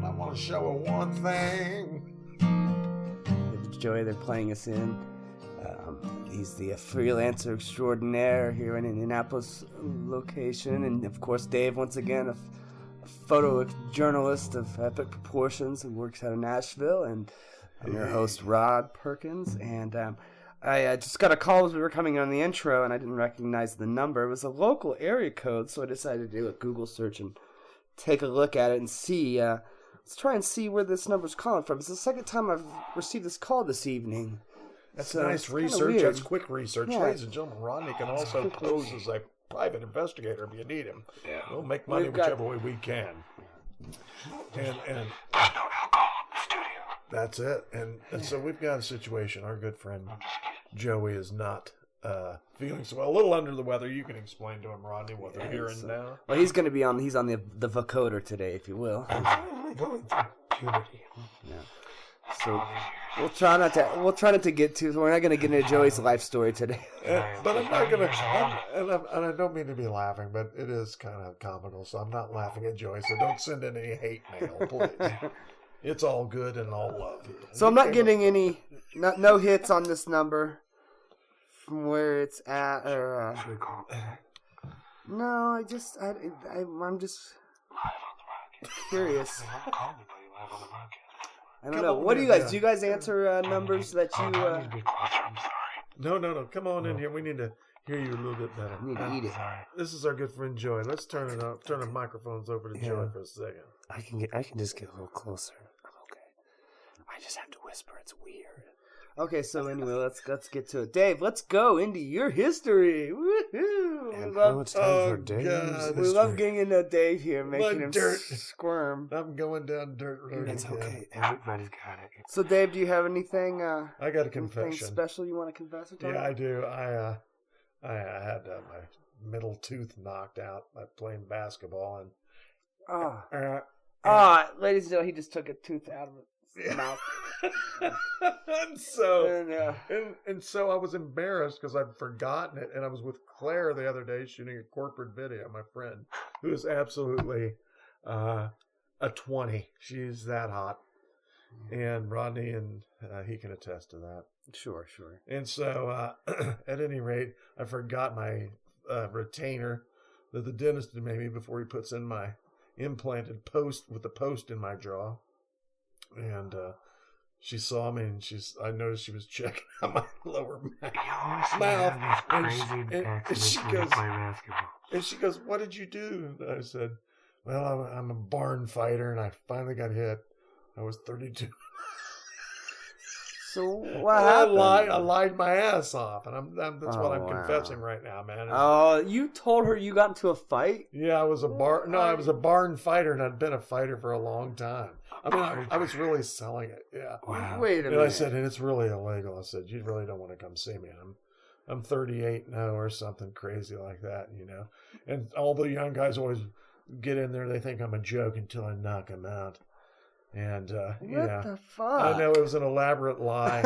I want to show her one thing. Joey, they're playing us in. He's the freelancer extraordinaire here in Indianapolis location. And of course, Dave, once again, a photojournalist of epic proportions who works out of Nashville. And I'm your host, Rod Perkins. And I just got a call as we were coming on the intro, and I didn't recognize the number. It was a local area code, so I decided to do a Google search and take a look at it and see. Let's try and see where this number's calling from. It's the second time I've received this call this evening. That's So nice it's kinda research. weird. That's quick research. Yeah. Ladies and gentlemen, Rodney can also pose as a private investigator if you need him. Yeah. We'll make money We've got- whichever way we can. And There's no alcohol in the studio. that's it. And so we've got a situation. Our good friend Joey is not feeling so well. A little under the weather. You can explain to him, Rodney, what they're hearing now. Well, he's going to be on. He's on the vocoder today, if you will. I'm going through puberty. So we'll try not to get too. We're not going to get into Joey's life story today. But I'm not going to, and I don't mean to be laughing, but it is kind of comical, so I'm not laughing at Joey, so don't send in any hate mail, please. It's all good and all love. So I'm not getting any no hits on this number from where it's at. Or, Should we call it back? no, I'm just Live on the rocket. curious. They haven't called anybody live on the rocket. I don't Come know. on What do you in, guys? Do you guys answer numbers that you? I need to be closer. I'm sorry. No. Come on in here. We need to hear you a little bit better. Need to eat it. Sorry. This is our good friend Joey. Let's turn it up. Turn the microphones over to Joey for a second. I can just get a little closer. I'm okay. I just have to whisper. It's weird. Okay, so anyway, let's get to it. Dave, let's go into your history. Woohoo! And We now love, it's time for Oh, Dave's God. we love history. getting into Dave here, My making him dirt. squirm. I'm going down dirt road It's again. okay. Everybody's got it. So, Dave, do you have anything? I got a Anything confession. special you want to confess? Or talk Yeah, I about? do. I had my middle tooth knocked out by playing basketball, and Ladies and gentlemen, he just took a tooth out of his mouth. and so And, and so I was embarrassed because I'd forgotten it, and I was with Claire the other day shooting a corporate video. My friend, who is absolutely a 20. She's that hot, and Rodney and he can attest to that. Sure. And so, at any rate, I forgot my retainer that the dentist had made me before he puts in my implanted post with the post in my jaw. And she saw me, and I noticed she was checking out my lower mouth. And she goes, "What did you do?" And I said, "Well, I'm a barn fighter, and I finally got hit. I was 32." So what I happened? lied my ass off, and that's what I'm wow. confessing right now, man. Oh, you told her you got into a fight? Yeah, I was a barn fighter, and I'd been a fighter for a long time. I mean, I was really selling it. Yeah. Wow. Wait a And minute. I said, and it's really illegal. I said, you really don't want to come see me. I'm 38 now, or something crazy like that, you know. And all the young guys always get in there. They think I'm a joke until I knock them out. And What yeah, the fuck? I know it was an elaborate lie,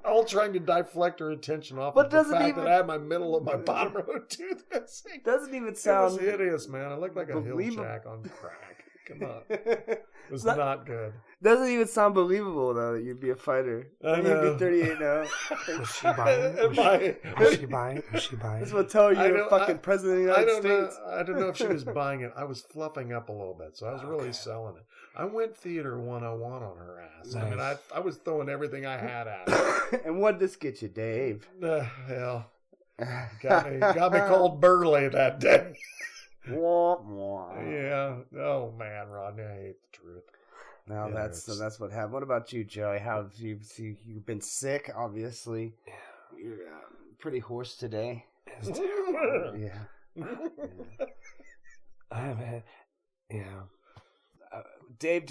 all trying to deflect her attention off But of the doesn't fact even- that I had my middle of my bottom row tooth missing. Doesn't even It was sound hideous, man. I looked like a hill believable. jack on crack. Come on, it was not good. Doesn't even sound believable though that you'd be a fighter. I You'd know. be 38 now. Was she buying? Was she buying? Was she buying? This will tell you I you're don't- fucking president of the United States. I don't know if she was buying it. I was fluffing up a little bit, so I was really selling it. I went theater 101 on her ass. I mean, Nice. I was throwing everything I had at her. And what did this get you, Dave? Hell, got me cold burly that day. Wah, wah. Yeah. Oh man, Rodney, I hate the truth. Now Yeah, that's what happened. What about you, Joey? How have you've been sick? Obviously, you're pretty hoarse today. It's terrible. Yeah. I have had. Yeah. Dave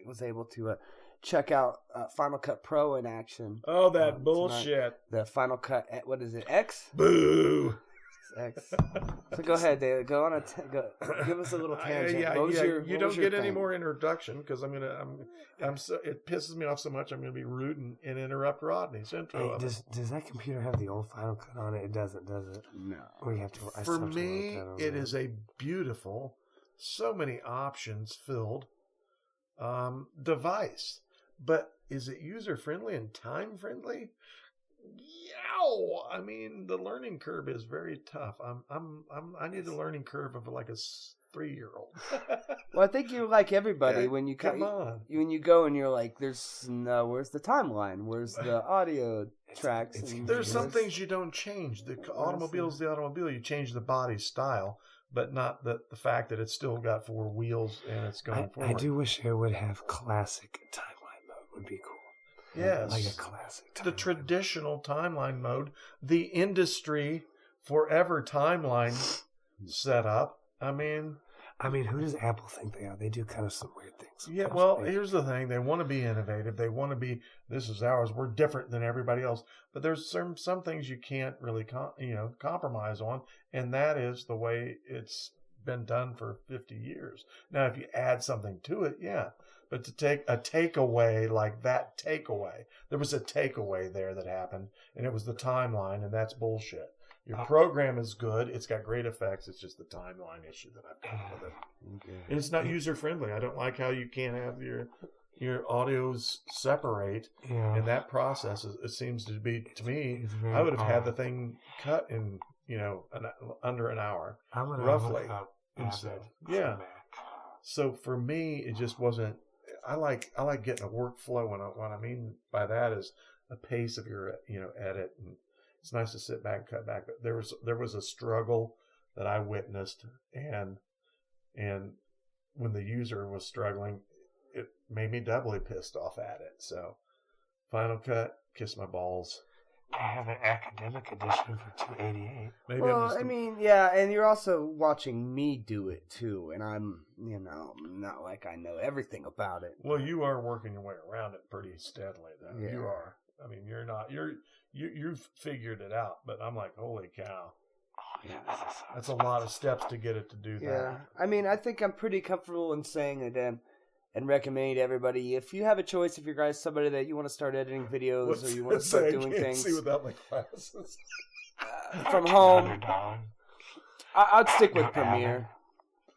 was able to check out Final Cut Pro in action. Oh, that tonight. bullshit. The Final Cut, what is it? X? Boo. X. So go ahead, Dave. Go on give us a little tangent. What was your- you what don't was your get any thing? more introduction because I'm so, it pisses me off so much. I'm gonna be rooting and interrupt Rodney's intro. Hey, of it. does that computer have the old Final Cut on it? It doesn't, does it? No. We have to. I For still have to me, look that it over. is a beautiful, so many options filled device. But is it user friendly and time friendly? Yeah, I mean the learning curve is very tough. I need a learning curve of like a 3-year-old. Well, I think you're like everybody when you Come on. when you go and you're like, where's the timeline? Where's the audio tracks? And There's some where's- things you don't change. The automobile is the automobile. You change the body style, but not the fact that it's still got 4 wheels and it's going I forward. do wish it would have classic timeline mode. Would be cool. Yes. Like a classic. The timeline. traditional timeline mode, the industry forever timeline set up. I mean, who does Apple think they are? They do kind of some weird things. yeah, well, here's the thing. They want to be innovative. They want to be, this is ours. We're different than everybody else. But there's some things you can't really compromise on, and that is the way it's been done for 50 years. Now, if you add something to it, yeah. But to take a takeaway like that takeaway, there was a takeaway there that happened, and it was the timeline, and that's bullshit. Your program is good. It's got great effects. It's just the timeline issue that I've got with it. Okay. And it's not user-friendly. I don't like how you can't have your audios separate. Yeah. And that process, it seems to be, to me, It's very I would have had hard. the thing cut in, under an hour. I'm gonna roughly. look up Instead. Avid Yeah. for Mac. So for me, it just wasn't. I like getting a workflow, and what I mean by that is a pace of your edit, and it's nice to sit back and cut back. But there was a struggle that I witnessed, and when the user was struggling, it made me doubly pissed off at it. So Final Cut, kiss my balls. They have an academic edition for $288. Maybe Well, I'm just I mean, yeah, and you're also watching me do it too, and I'm, not like I know everything about it. Well, you are working your way around it pretty steadily, though. Yeah. You are. I mean, you're not. You've figured it out, but I'm like, holy cow, Oh, yeah, this is so that's a lot of steps to get it to do that. Yeah, I mean, I think I'm pretty comfortable in saying it and recommending to everybody, if you have a choice, if you're guys somebody that you want to start editing videos or you want to start I doing can't things see without my glasses. from home, $100. I'd stick with Avid. Premiere.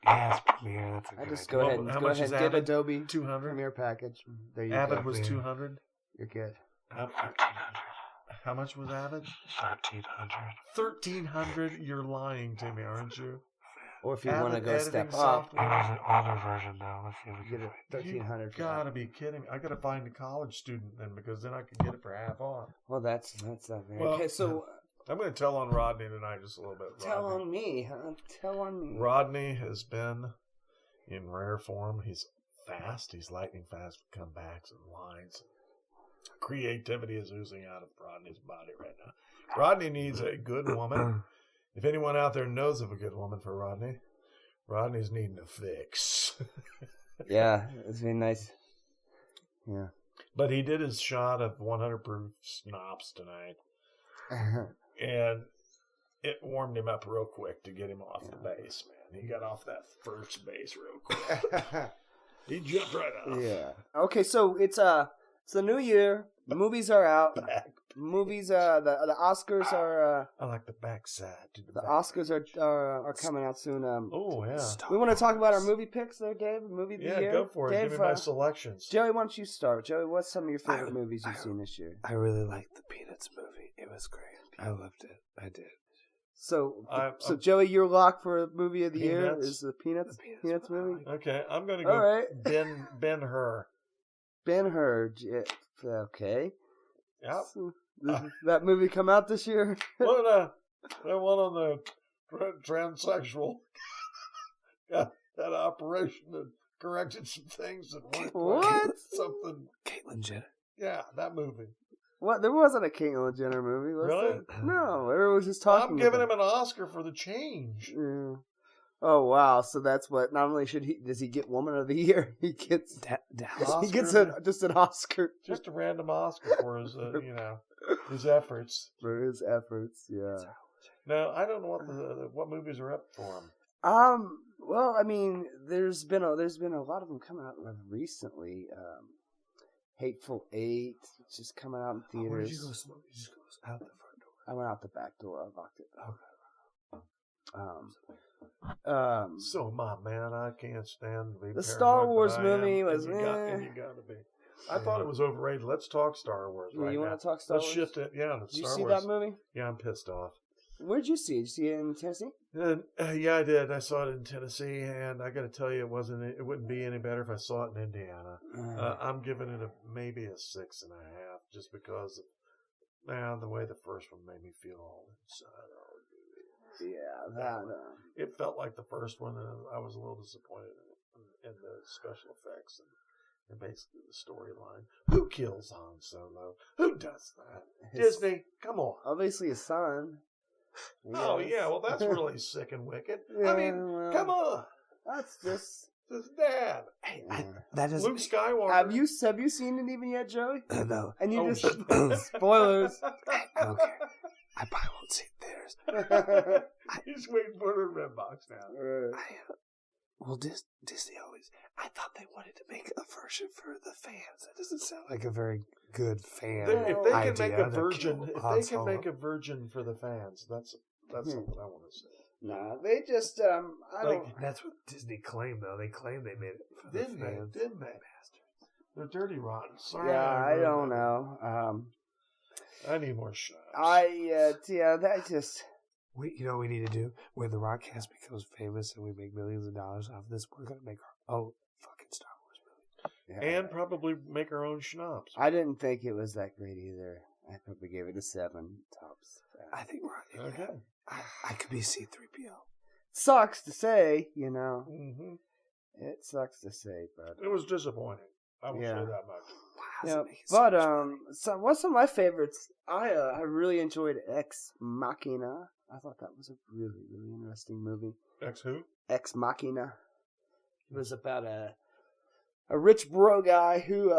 Yeah, it's Premiere. That's a I good just idea. go ahead How and much is get Avid? Adobe 200. Premiere package. There you Avid go. was Yeah. 200. You're good. $1,300. How much was Avid? 1,300. 1,300. You're lying to me, aren't you? Or if you Avid want to go editing step up, It software? was an older version though. Let's see if we get can it find it. $1,300. You gotta be kidding! I gotta find a college student then, because then I could get it for half off. Well, that's very Well, okay. So I'm gonna tell on Rodney tonight just a little bit. tell Rodney. on me, huh? Tell on me. Rodney has been in rare form. He's fast. He's lightning fast with comebacks and lines. Creativity is oozing out of Rodney's body right now. Rodney needs a good woman. If anyone out there knows of a good woman for Rodney, Rodney's needing a fix. Yeah, it's been nice. Yeah. But he did his shot of 100 proof schnapps tonight, and it warmed him up real quick to get him off the base, man. He got off that first base real quick. He jumped right off. Yeah. Okay, so it's the new year. The movies are out. Movies. The Oscars are. I like the backside. The Oscars are coming out soon. Oh, yeah. We want to talk about our movie picks there, Dave. Movie of the Yeah, year. go for it. Dave, Give me my selections. Joey, why don't you start? Joey, what's some of your favorite I- movies you've I- seen this year? I really liked the Peanuts movie. It was great. I loved it. I did. So, I'm- Joey, your lock for movie of the year Peanuts? is the Peanuts. The Peanuts movie. Okay, I'm going to All go right. Ben-Hur. Ben-Hur. Okay. Yep. So, that movie come out this year? That one on the transsexual got that operation that corrected some things that weren't What? something. Caitlyn Jenner. Yeah, that movie. What? There wasn't a Caitlyn Jenner movie, was Really? there? No, everyone was just talking. I'm giving him about an Oscar for the change. Yeah. Oh wow! So that's what. Not only does he get Woman of the Year, he gets Oscar? he gets just an Oscar Just a random Oscar for his, his efforts. for his efforts. Yeah. Now I don't know what movies are up for him. Well, I mean, there's been a lot of them coming out recently. Hateful Eight, which is coming out in theaters. Where did you go smoke? You just go out the front door. I went out the back door. I locked it. Okay. So my man, I can't stand to be The Star paranoid, Wars but I am, movie and was, you gotta be. I thought it was overrated. Let's talk Star Wars right you now. want to talk Star Let's Wars? shift it. Yeah, to Did you Star see Wars. that movie? Yeah, I'm pissed off. Where'd you see it? Did you see it in Tennessee? And, yeah, I did. I saw it in Tennessee, and I got to tell you, it wouldn't be any better if I saw it in Indiana. I'm giving it maybe a 6.5, just because of the way the first one made me feel all inside. Yeah, that. It felt like the first one, and I was a little disappointed in the special effects and basically the storyline. Who kills Han Solo? Who does that? Disney, come on. Obviously, his son. Oh, Yes. yeah, well, that's really sick and wicked. I Yeah, mean, well, come on. That's just. This is Dad. Hey, Yeah. that is Luke Skywalker. Have you seen it even yet, Joey? no. And you Oh, just shit. spoilers. I don't care. I probably won't see it theaters. He's waiting for the red box now. Well, Disney always. I thought they wanted to make a version for the fans. That doesn't sound like a very good fan. If they can idea. make a They're virgin, killing if Han they can Solo. make a virgin for the fans, that's something I want to say. Nah, they just I don't. That's what Disney claimed, though. They claimed they made it for Didn't the they? fans. Didn't they? They're dirty rotten. Sorry, Yeah, I ruined don't that. know. I need more shots. That just. You know what we need to do? When the Rockcast becomes famous and we make millions of dollars off this, we're going to make our own fucking Star Wars movie. Yeah. And probably make our own schnapps. I didn't think it was that great either. I probably gave it a 7 tops. I think we're Okay. I could be C-3PO. Sucks to say, you know. Mm-hmm. It sucks to say, but It was disappointing. I will Yeah. say that much. Wow, yeah. that makes so But much money. some of my favorites. I really enjoyed Ex Machina. I thought that was a really interesting movie. Ex who? Ex Machina. It was about a rich bro guy who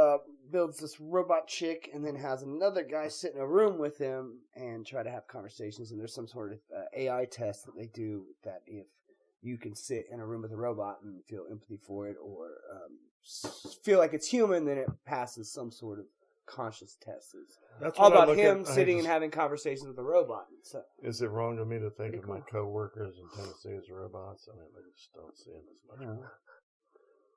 builds this robot chick and then has another guy sit in a room with him and try to have conversations. And there's some sort of AI test that they do that if you can sit in a room with a robot and feel empathy for it or feel like it's human, then it passes some sort of conscious test. It's That's all what I about look him at. sitting and having conversations with a robot. So, Is it wrong of me to think Pretty of my coworkers in Tennessee as robots? I mean, I just don't see them as much. Yeah.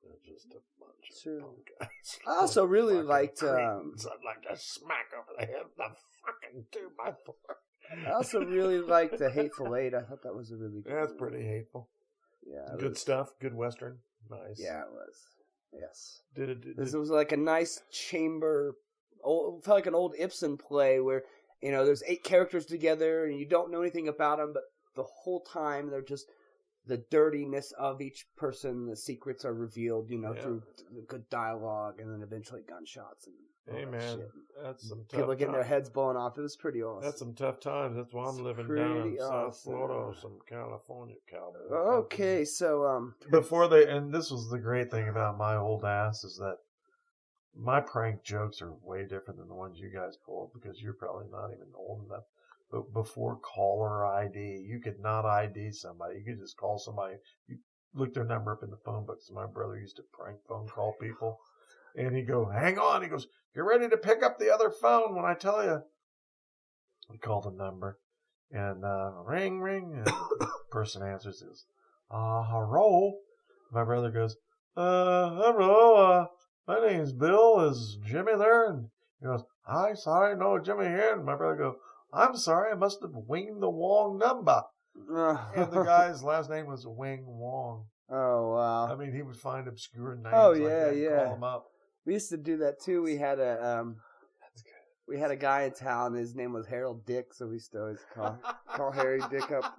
They're just a bunch of Sure. dumb guys. I also really Fucking liked. cretins. I'd like to smack over the head with a fucking 2x4. I also really liked The Hateful Eight. I thought that was a really good That's movie. pretty hateful. Yeah, it Good was- stuff. Good Western. Nice. Yeah, it was. Yes. Did This was like a nice chamber. Felt like an old Ibsen play where there's 8 characters together and you don't know anything about them, but the whole time they're just the dirtiness of each person. The secrets are revealed, through the good dialogue, and then eventually gunshots and all Hey that man, shit. that's some tough People getting their times. heads blown off. It was pretty awesome. That's some tough times. That's why I'm It's living down in pretty South awesome. Florida or some California cowboy. Okay, so Before they, and this was the great thing about my old ass is that my prank jokes are way different than the ones you guys pulled because you're probably not even old enough. But before caller ID, you could not ID somebody. You could just call somebody. You look their number up in the phone book. So my brother used to prank phone call people. And he'd go, hang on. He goes, you're ready to pick up the other phone when I tell you. We call the number. And ring, ring. And the person answers is, hello. My brother goes, hello. My name's Bill. Is Jimmy there? And he goes, hi, sorry, no Jimmy here. And my brother goes, I'm sorry, I must have winged the wrong number. And the guy's last name was Wing Wong. Oh wow. I mean, he would find obscure names Oh, like yeah, that and yeah. call them up. We used to do that too. We had a guy in town. His name was Harold Dick, so we used to always call Harry Dick up.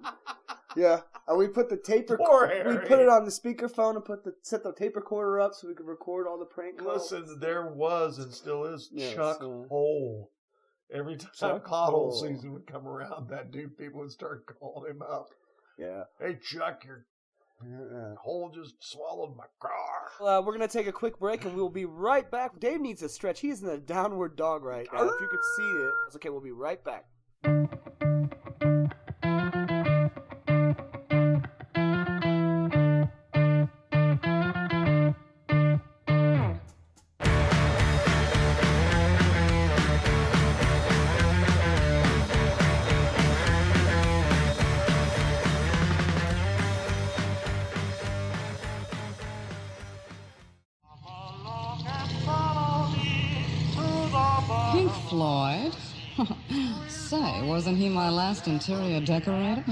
Yeah, and we put the tape Poor recorder. We Harry. put it on the speakerphone and set the tape recorder up so we could record all the prank calls. Listen, there was and still is Yes, Chuck Hole. Every time Chuck pothole Hole. season would come around, that dude, people would start calling him up. Yeah. Hey, Chuck, your hole just swallowed my car. We're gonna take a quick break and we'll be right back. Dave needs a stretch. He's in a downward dog right now. If you could see it, it's okay. We'll be right back. Pink Floyd? Say, wasn't he my last interior decorator?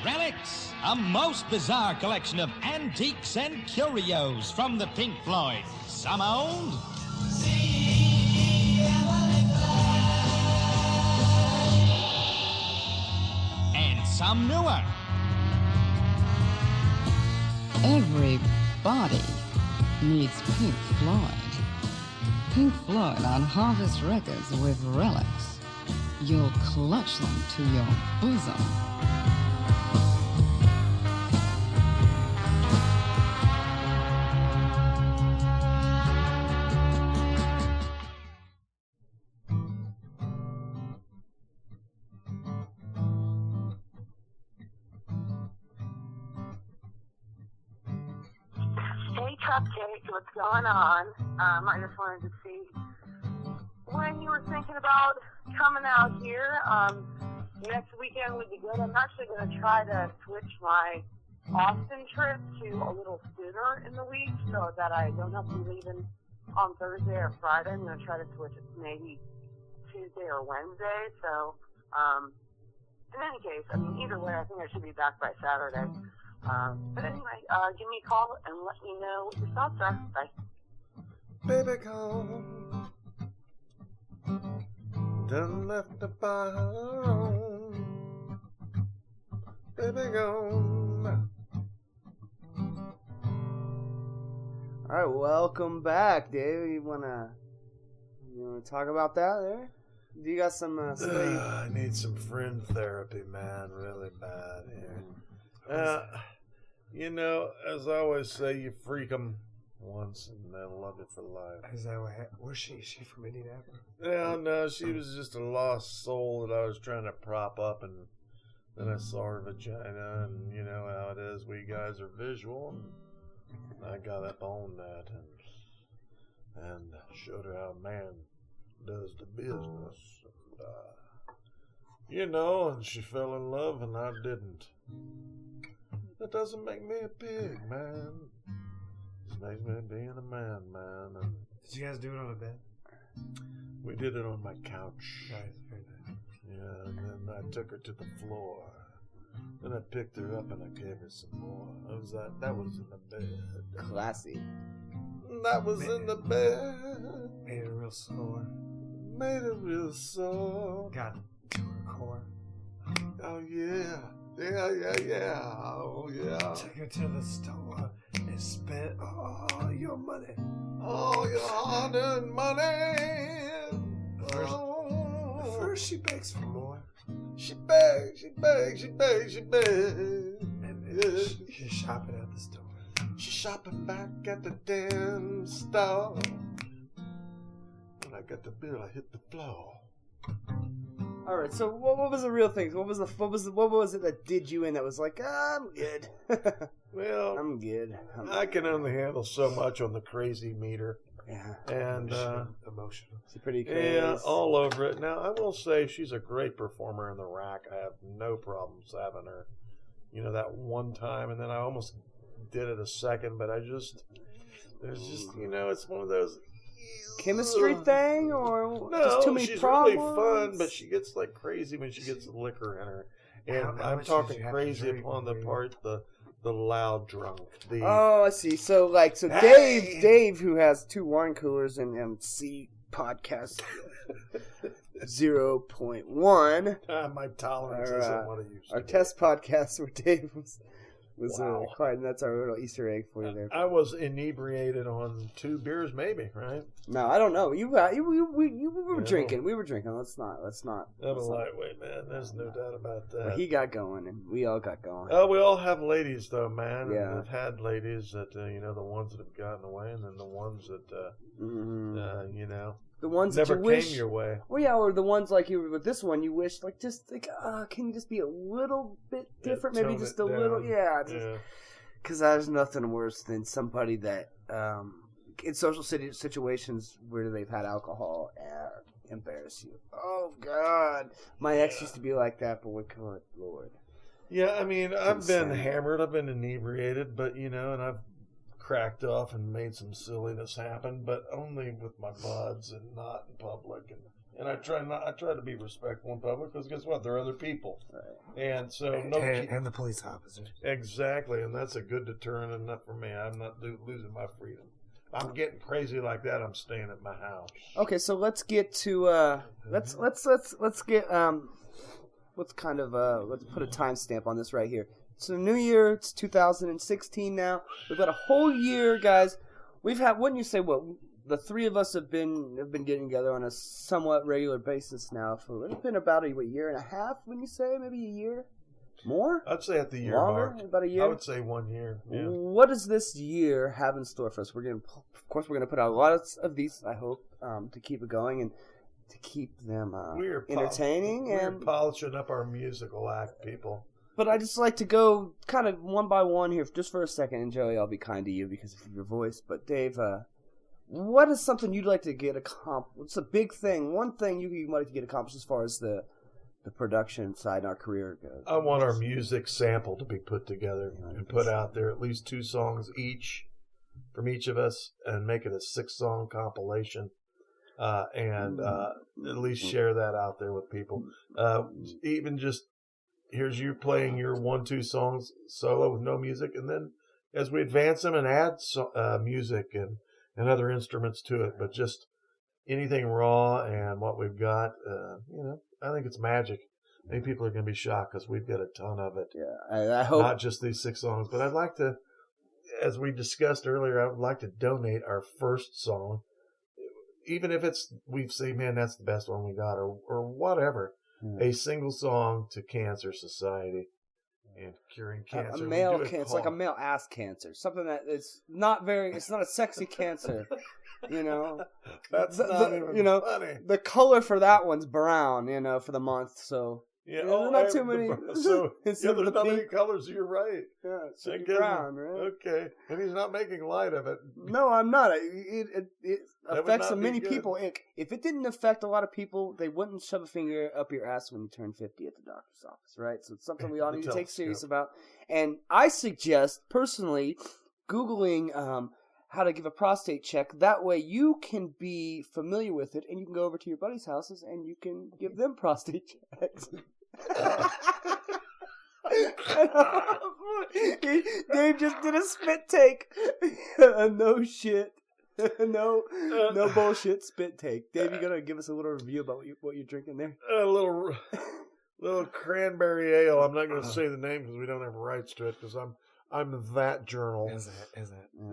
Relics, a most bizarre collection of antiques and curios from the Pink Floyd. Some old, and some newer. Every body needs Pink Floyd. Pink Floyd on Harvest Records with Relics. You'll clutch them to your bosom. Hey Cupcake, what's going on? I just wanted to see when you were thinking about coming out here. Next weekend would be good. I'm actually going to try to switch my Austin trip to a little sooner in the week so that I don't have to be leaving on Thursday or Friday. I'm going to try to switch it to maybe Tuesday or Wednesday. So, in any case, I mean, either way, I think I should be back by Saturday. But anyway, give me a call and let me know what your thoughts are. Bye. Baby gone, done left the bar. Baby gone. All right, welcome back, Dave. You wanna talk about that there? Do you got some? I need some friend therapy, man, really bad here. You know, as I always say, you freak them once and they'll love you for life. Is that what happened? Was she from Indianapolis? Yeah, no, she was just a lost soul that I was trying to prop up, and then I saw her vagina, and you know how it is. We guys are visual, and I got up on that and showed her how a man does the business. And, you know, and she fell in love, and I didn't. That doesn't make me a pig, man. It makes me being a man, man. And did you guys do it on a bed? we did it on my couch. Nice, very nice. Yeah, and then I took her to the floor. Then I picked her up and I gave her some more. That was in the bed. Classy. That was in the bed. Made it real sore. Made it real sore. Got to her core. Oh, yeah. Yeah. Oh, yeah. Took her to the store and spent all your money. All your hard-earned money. First she begs for more. She begs. And then she's shopping at the store. She's shopping back at the damn store. When I got the bill, I hit the floor. All right, so what was the real thing? What was it that did you in that was like, I'm good. Well, I'm good. I can only handle so much on the crazy meter. Yeah. And emotional. She's pretty crazy. Yeah, all over it. Now I will say she's a great performer in the rack. I have no problems having her. You know, that one time, and then I almost did it a second, but there's just, you know, it's one of those chemistry thing, or no, just too many she's problems? really fun, but she gets like crazy when she gets liquor in her. And How I'm much talking did you have crazy to drink upon the before part, the loud drunk. Oh, I see. So Hey! Dave, who has 2 wine coolers and MC podcast 0.1. My tolerance isn't what it used to our be. test podcast where Dave was Wow. quiet, and that's our little Easter egg for you there. I was inebriated on 2 beers, maybe, right? No, I don't know. We were Yeah. drinking. We were drinking. Let's not. I'm a lightweight, man. There's no doubt about that. But he got going, and we all got going. Oh, we all have ladies, though, man. Yeah. And I've had ladies that, you know, the ones that have gotten away, and then the ones that, you know, the ones never that you wish, came your way. Well, yeah, or the ones like you with this one, you wish like can you just be a little bit different, Yeah, maybe tone just it a little, down. yeah. Because there's nothing worse than somebody that in social situations where they've had alcohol embarrass you. Oh God, my ex used to be like that, but what good Lord. Yeah, I mean, I've been Insane. hammered, I've been inebriated, but, you know, and I've cracked off and made some silliness happen, but only with my buds and not in public. And I try to be respectful in public, because guess what? They're other people. Right. And so and the police officers. Exactly, and that's a good deterrent enough for me. I'm not losing my freedom. If I'm getting crazy like that, I'm staying at my house. Okay, so let's get to let's get let's put a timestamp on this right here. So new year, it's 2016 now. We've got a whole year, guys. We've had, wouldn't you say, what the three of us have been getting together on a somewhat regular basis now for it's been about a year and a half. Wouldn't you say maybe a year? More? I'd say at the year Longer? mark. About a year? I would say 1 year. Yeah. What does this year have in store for us? We're gonna put out a lot of these. I hope to keep it going and to keep them entertaining and polishing up our musical act, people. But I just like to go kind of one by one here, just for a second. And Joey, I'll be kind to you because of your voice. But Dave, what is something you'd like to get accomplished? What's a big thing? One thing you'd like to get accomplished as far as the production side in our career goes. I want our music sample to be put together and put out there, at least 2 songs each from each of us, and make it a 6-song compilation, and at least share that out there with people. Even just here's you playing your 1-2 songs solo with no music, and then as we advance them and add music and other instruments to it, but just anything raw and what we've got, I think it's magic. I think people are going to be shocked because we've got a ton of it. Yeah, I hope. Not just these 6 songs, but I'd like to, as we discussed earlier, I would like to donate our first song, even if we say, man, that's the best one we got, or whatever, a single song to Cancer Society and curing cancer. A male cancer, it's like a male ass cancer, something that is it's not a sexy cancer. That's not even funny. The color for that one's brown, for the month. So not too many. There's not many colors. You're right. Yeah, it's brown, right? Okay, and he's not making light of it. No, I'm not. It affects many people. If it didn't affect a lot of people, they wouldn't shove a finger up your ass when you turn 50 at the doctor's office, right? So it's something we all need to take serious about. And I suggest personally Googling how to give a prostate check. That way you can be familiar with it, and you can go over to your buddies' houses and you can give them prostate checks. Dave just did a spit take. No shit. No bullshit spit take. Dave, you gonna give us a little review about what you're drinking there? A little cranberry ale. I'm not going to say the name because we don't have rights to it because I'm that journal. Is it?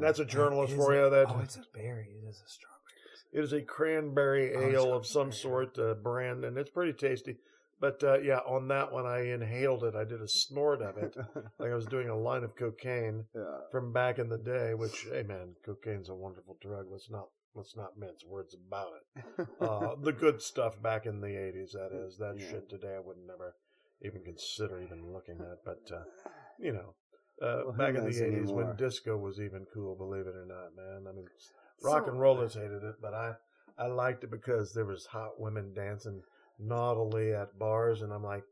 That's a journalist for you. It's a berry. It is a strawberry. It is a cranberry ale of some sort, brand, and it's pretty tasty. But, on that one, I inhaled it. I did a snort of it, like I was doing a line of cocaine from back in the day, which, hey, man, cocaine's a wonderful drug. Let's not mince words about it. The good stuff back in the 80s, that is. That shit today I would never even consider even looking at. But, back in the 80s when disco was even cool, believe it or not, man. I mean, rock and rollers hated it, but I liked it because there was hot women dancing naughtily at bars, and I'm like,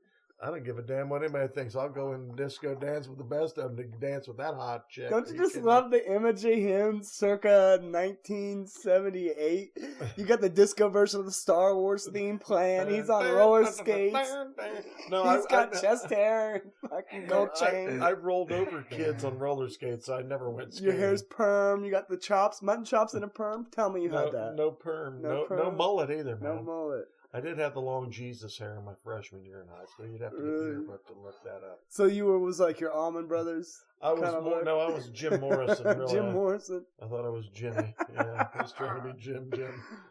I don't give a damn what anybody thinks. I'll go and disco dance with the best of them to dance with that hot chick. Don't you just love the image of him circa 1978? You got the disco version of the Star Wars theme playing. He's on roller skates. He's got chest hair and fucking gold chain. I rolled over kids on roller skates, so I never went skating. Your hair's perm. You got the chops, mutton chops in a perm. Tell me you had that. No perm. No mullet either, man. No mullet. I did have the long Jesus hair in my freshman year in high school. You'd have to get the yearbook to look that up. So you was like your Allman Brothers? I was Jim Morrison. Really. Jim Morrison. I thought I was Jimmy. Yeah, I was trying to be Jim.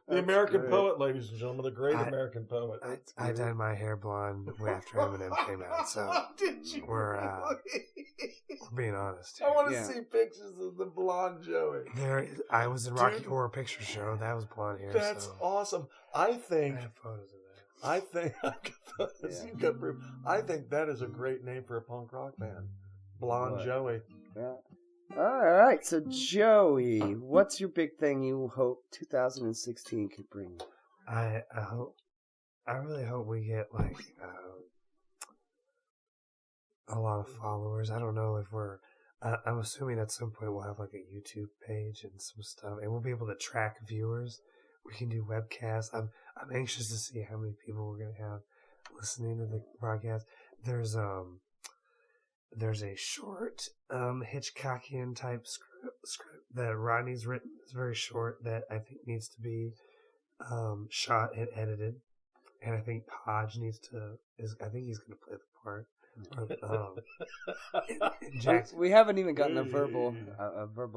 The American poet, ladies and gentlemen, the great American poet. I dyed my hair blonde way after Eminem came out, so we're being honest here. I want to see pictures of the blonde Joey. I was in Rocky Horror Picture Show. That was blonde hair. That's awesome. I think have photos of that. I think that is a great name for a punk rock band. Blonde Joey. Yeah. All right. So Joey, what's your big thing you hope 2016 could bring? I really hope we get like a lot of followers. I don't know if I'm assuming at some point we'll have like a YouTube page and some stuff, and we'll be able to track viewers. We can do webcasts. I'm anxious to see how many people we're gonna have listening to the broadcast. There's a short Hitchcockian type script that Rodney's written. It's very short that I think needs to be shot and edited, and I think Podge I think he's gonna play the part. We haven't even gotten a verbal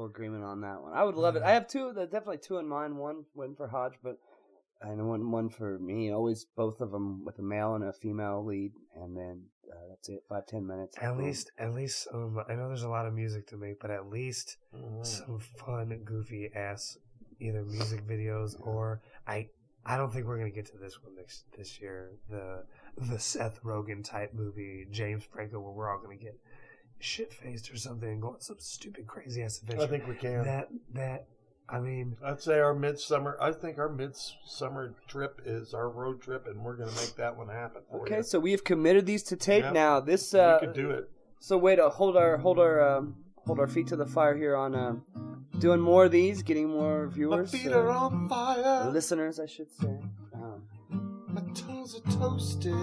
agreement on that one. I would love it. I have definitely two in mind. One for Hodge, and one for me. Always both of them with a male and a female lead, and then that's it. 5-10 minutes. At least. I know there's a lot of music to make, but at least some fun, goofy ass either music videos or I don't think we're gonna get to this one this year. The Seth Rogen type movie, James Franco, where we're all gonna get shit faced or something and go on some stupid crazy ass adventure. I think we can. I'd say our midsummer. I think our midsummer trip is our road trip, and we're gonna make that one happen. Okay, so we have committed these to tape now. This we could do it. So way to hold our feet to the fire here on doing more of these, getting more viewers. My feet are on fire. Listeners, I should say. My toes are toasted.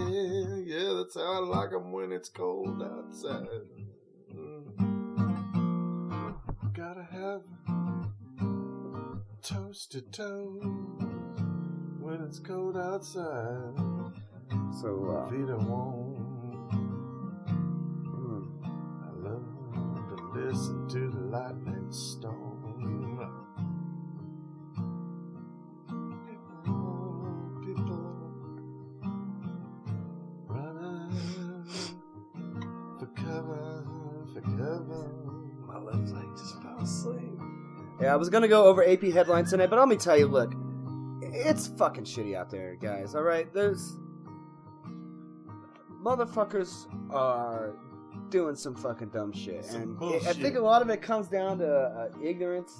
Yeah, that's how I like them when it's cold outside. Gotta have toasted toes when it's cold outside. So, feet are warm. I love to listen to the lightning storm. People running for cover. My left leg just fell asleep. Yeah, I was gonna go over AP headlines tonight, but let me tell you, look, it's fucking shitty out there, guys. All right, there's motherfuckers are doing some fucking dumb shit, and I think a lot of it comes down to ignorance,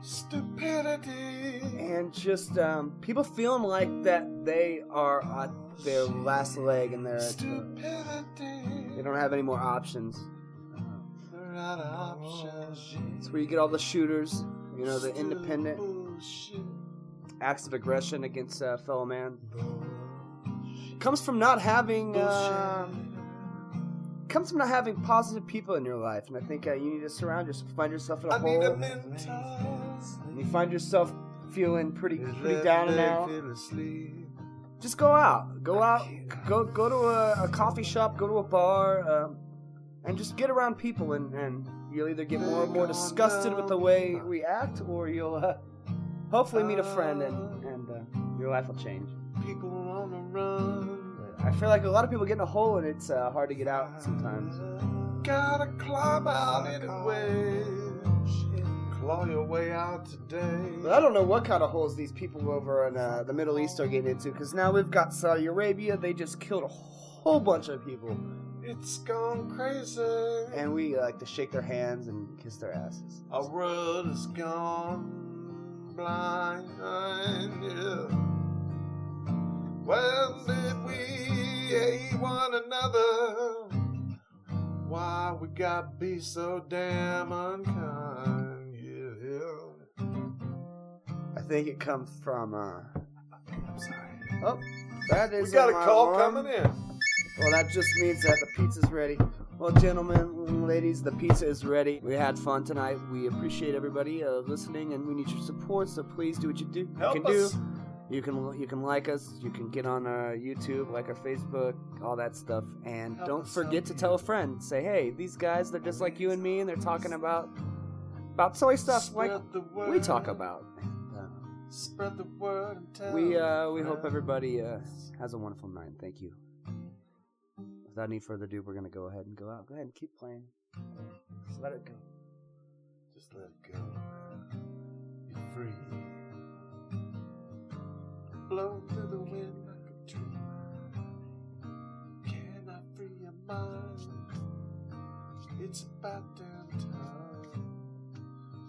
stupidity, and just people feeling like that they are at their last leg and they don't have any more options. It's where you get all the shooters, the independent acts of aggression against fellow man. Comes from not having positive people in your life, and I think you need to find yourself in a hole. And you find yourself feeling pretty down and out. Just go out, go to a coffee shop, go to a bar, and just get around people, and you'll either get more and more disgusted with the way we act, or you'll hopefully meet a friend, and your life will change. People on the run. I feel like a lot of people get in a hole, and it's hard to get out sometimes. Gotta climb out anyway. Claw your way out today. But I don't know what kind of holes these people over in the Middle East are getting into, because now we've got Saudi Arabia. They just killed a whole bunch of people. It's gone crazy. And we like to shake their hands and kiss their asses. Our world is gone blind, yeah. When did we hate one another? Why we gotta be so damn unkind, yeah. I think it comes from, I'm sorry. Oh, that is. We got a call coming in. Well, that just means that the pizza's ready. Well, gentlemen, ladies, the pizza is ready. We had fun tonight. We appreciate everybody listening, and we need your support. So please do what you do. Help us. You can like us. You can get on our YouTube, like our Facebook, all that stuff. And don't forget to tell a friend. Say, hey, these guys, they're just like you and me, and they're talking about silly stuff like we talk about. Spread the word and tell we hope everybody has a wonderful night. Thank you. Without any further ado, we're going to go ahead and go out. Go ahead and keep playing. Just let it go. Just let it go, man. You're free. Blow through the wind like a tree. Can I free your mind? It's about damn time.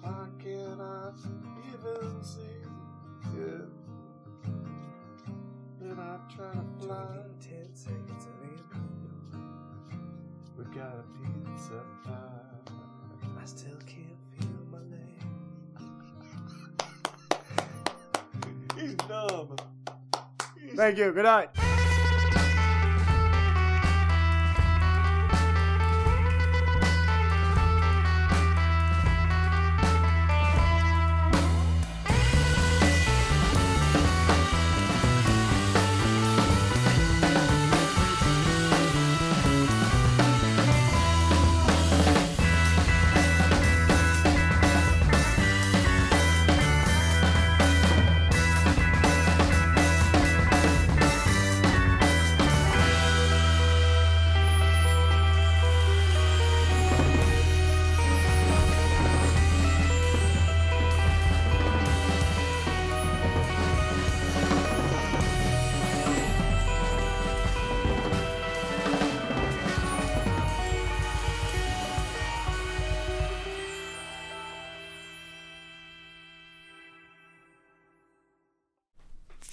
Why can't I even see? Yeah. And I try to fly. 10 seconds of We got a pizza pie. I still can't feel my leg. He's numb. Thank you. Good night.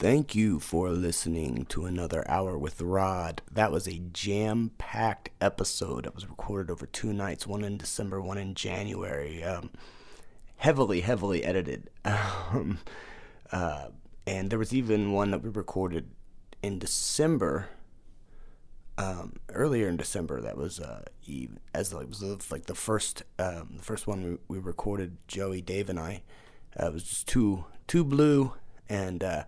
Thank you for listening to another hour with Rod. That was a jam-packed episode. It was recorded over 2 nights, one in December, one in January. Heavily edited. And there was even one that we recorded in December, earlier in December. That was like the first one we recorded, Joey, Dave, and I. It was just too blue, and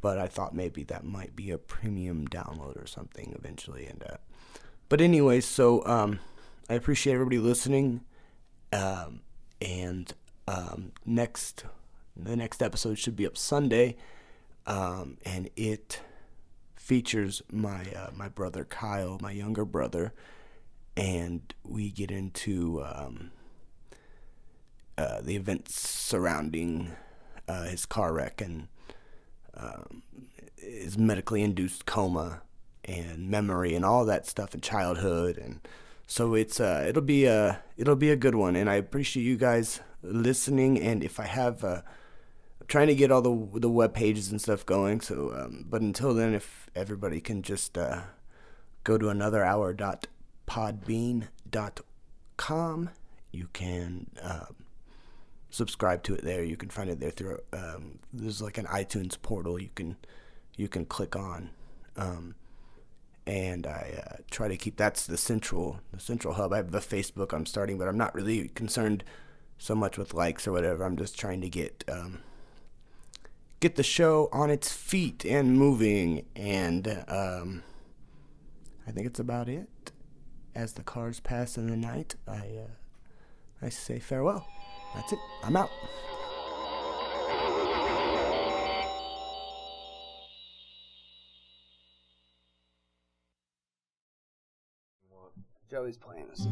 but I thought maybe that might be a premium download or something eventually. And but anyway, so I appreciate everybody listening. The next episode should be up Sunday, and it features my brother Kyle, my younger brother, and we get into the events surrounding his car wreck and his medically induced coma and memory and all that stuff and childhood. And so it's it'll be a good one, and I appreciate you guys listening. And if I have I'm trying to get all the web pages and stuff going, so but until then, if everybody can just go to anotherhour.podbean.com, you can subscribe to it there. You can find it there through there's like an iTunes portal you can click on, and I try to keep that's the central hub. I have the Facebook I'm starting, but I'm not really concerned so much with likes or whatever. I'm just trying to get the show on its feet and moving, and I think it's about it. As the cars pass in the night, I say farewell. That's it. I'm out. Joey's playing us.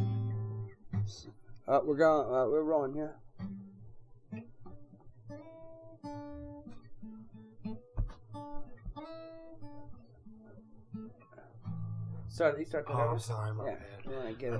We're going. We're rolling here. You start. Oh, I'm sorry, my bad. Yeah, get it.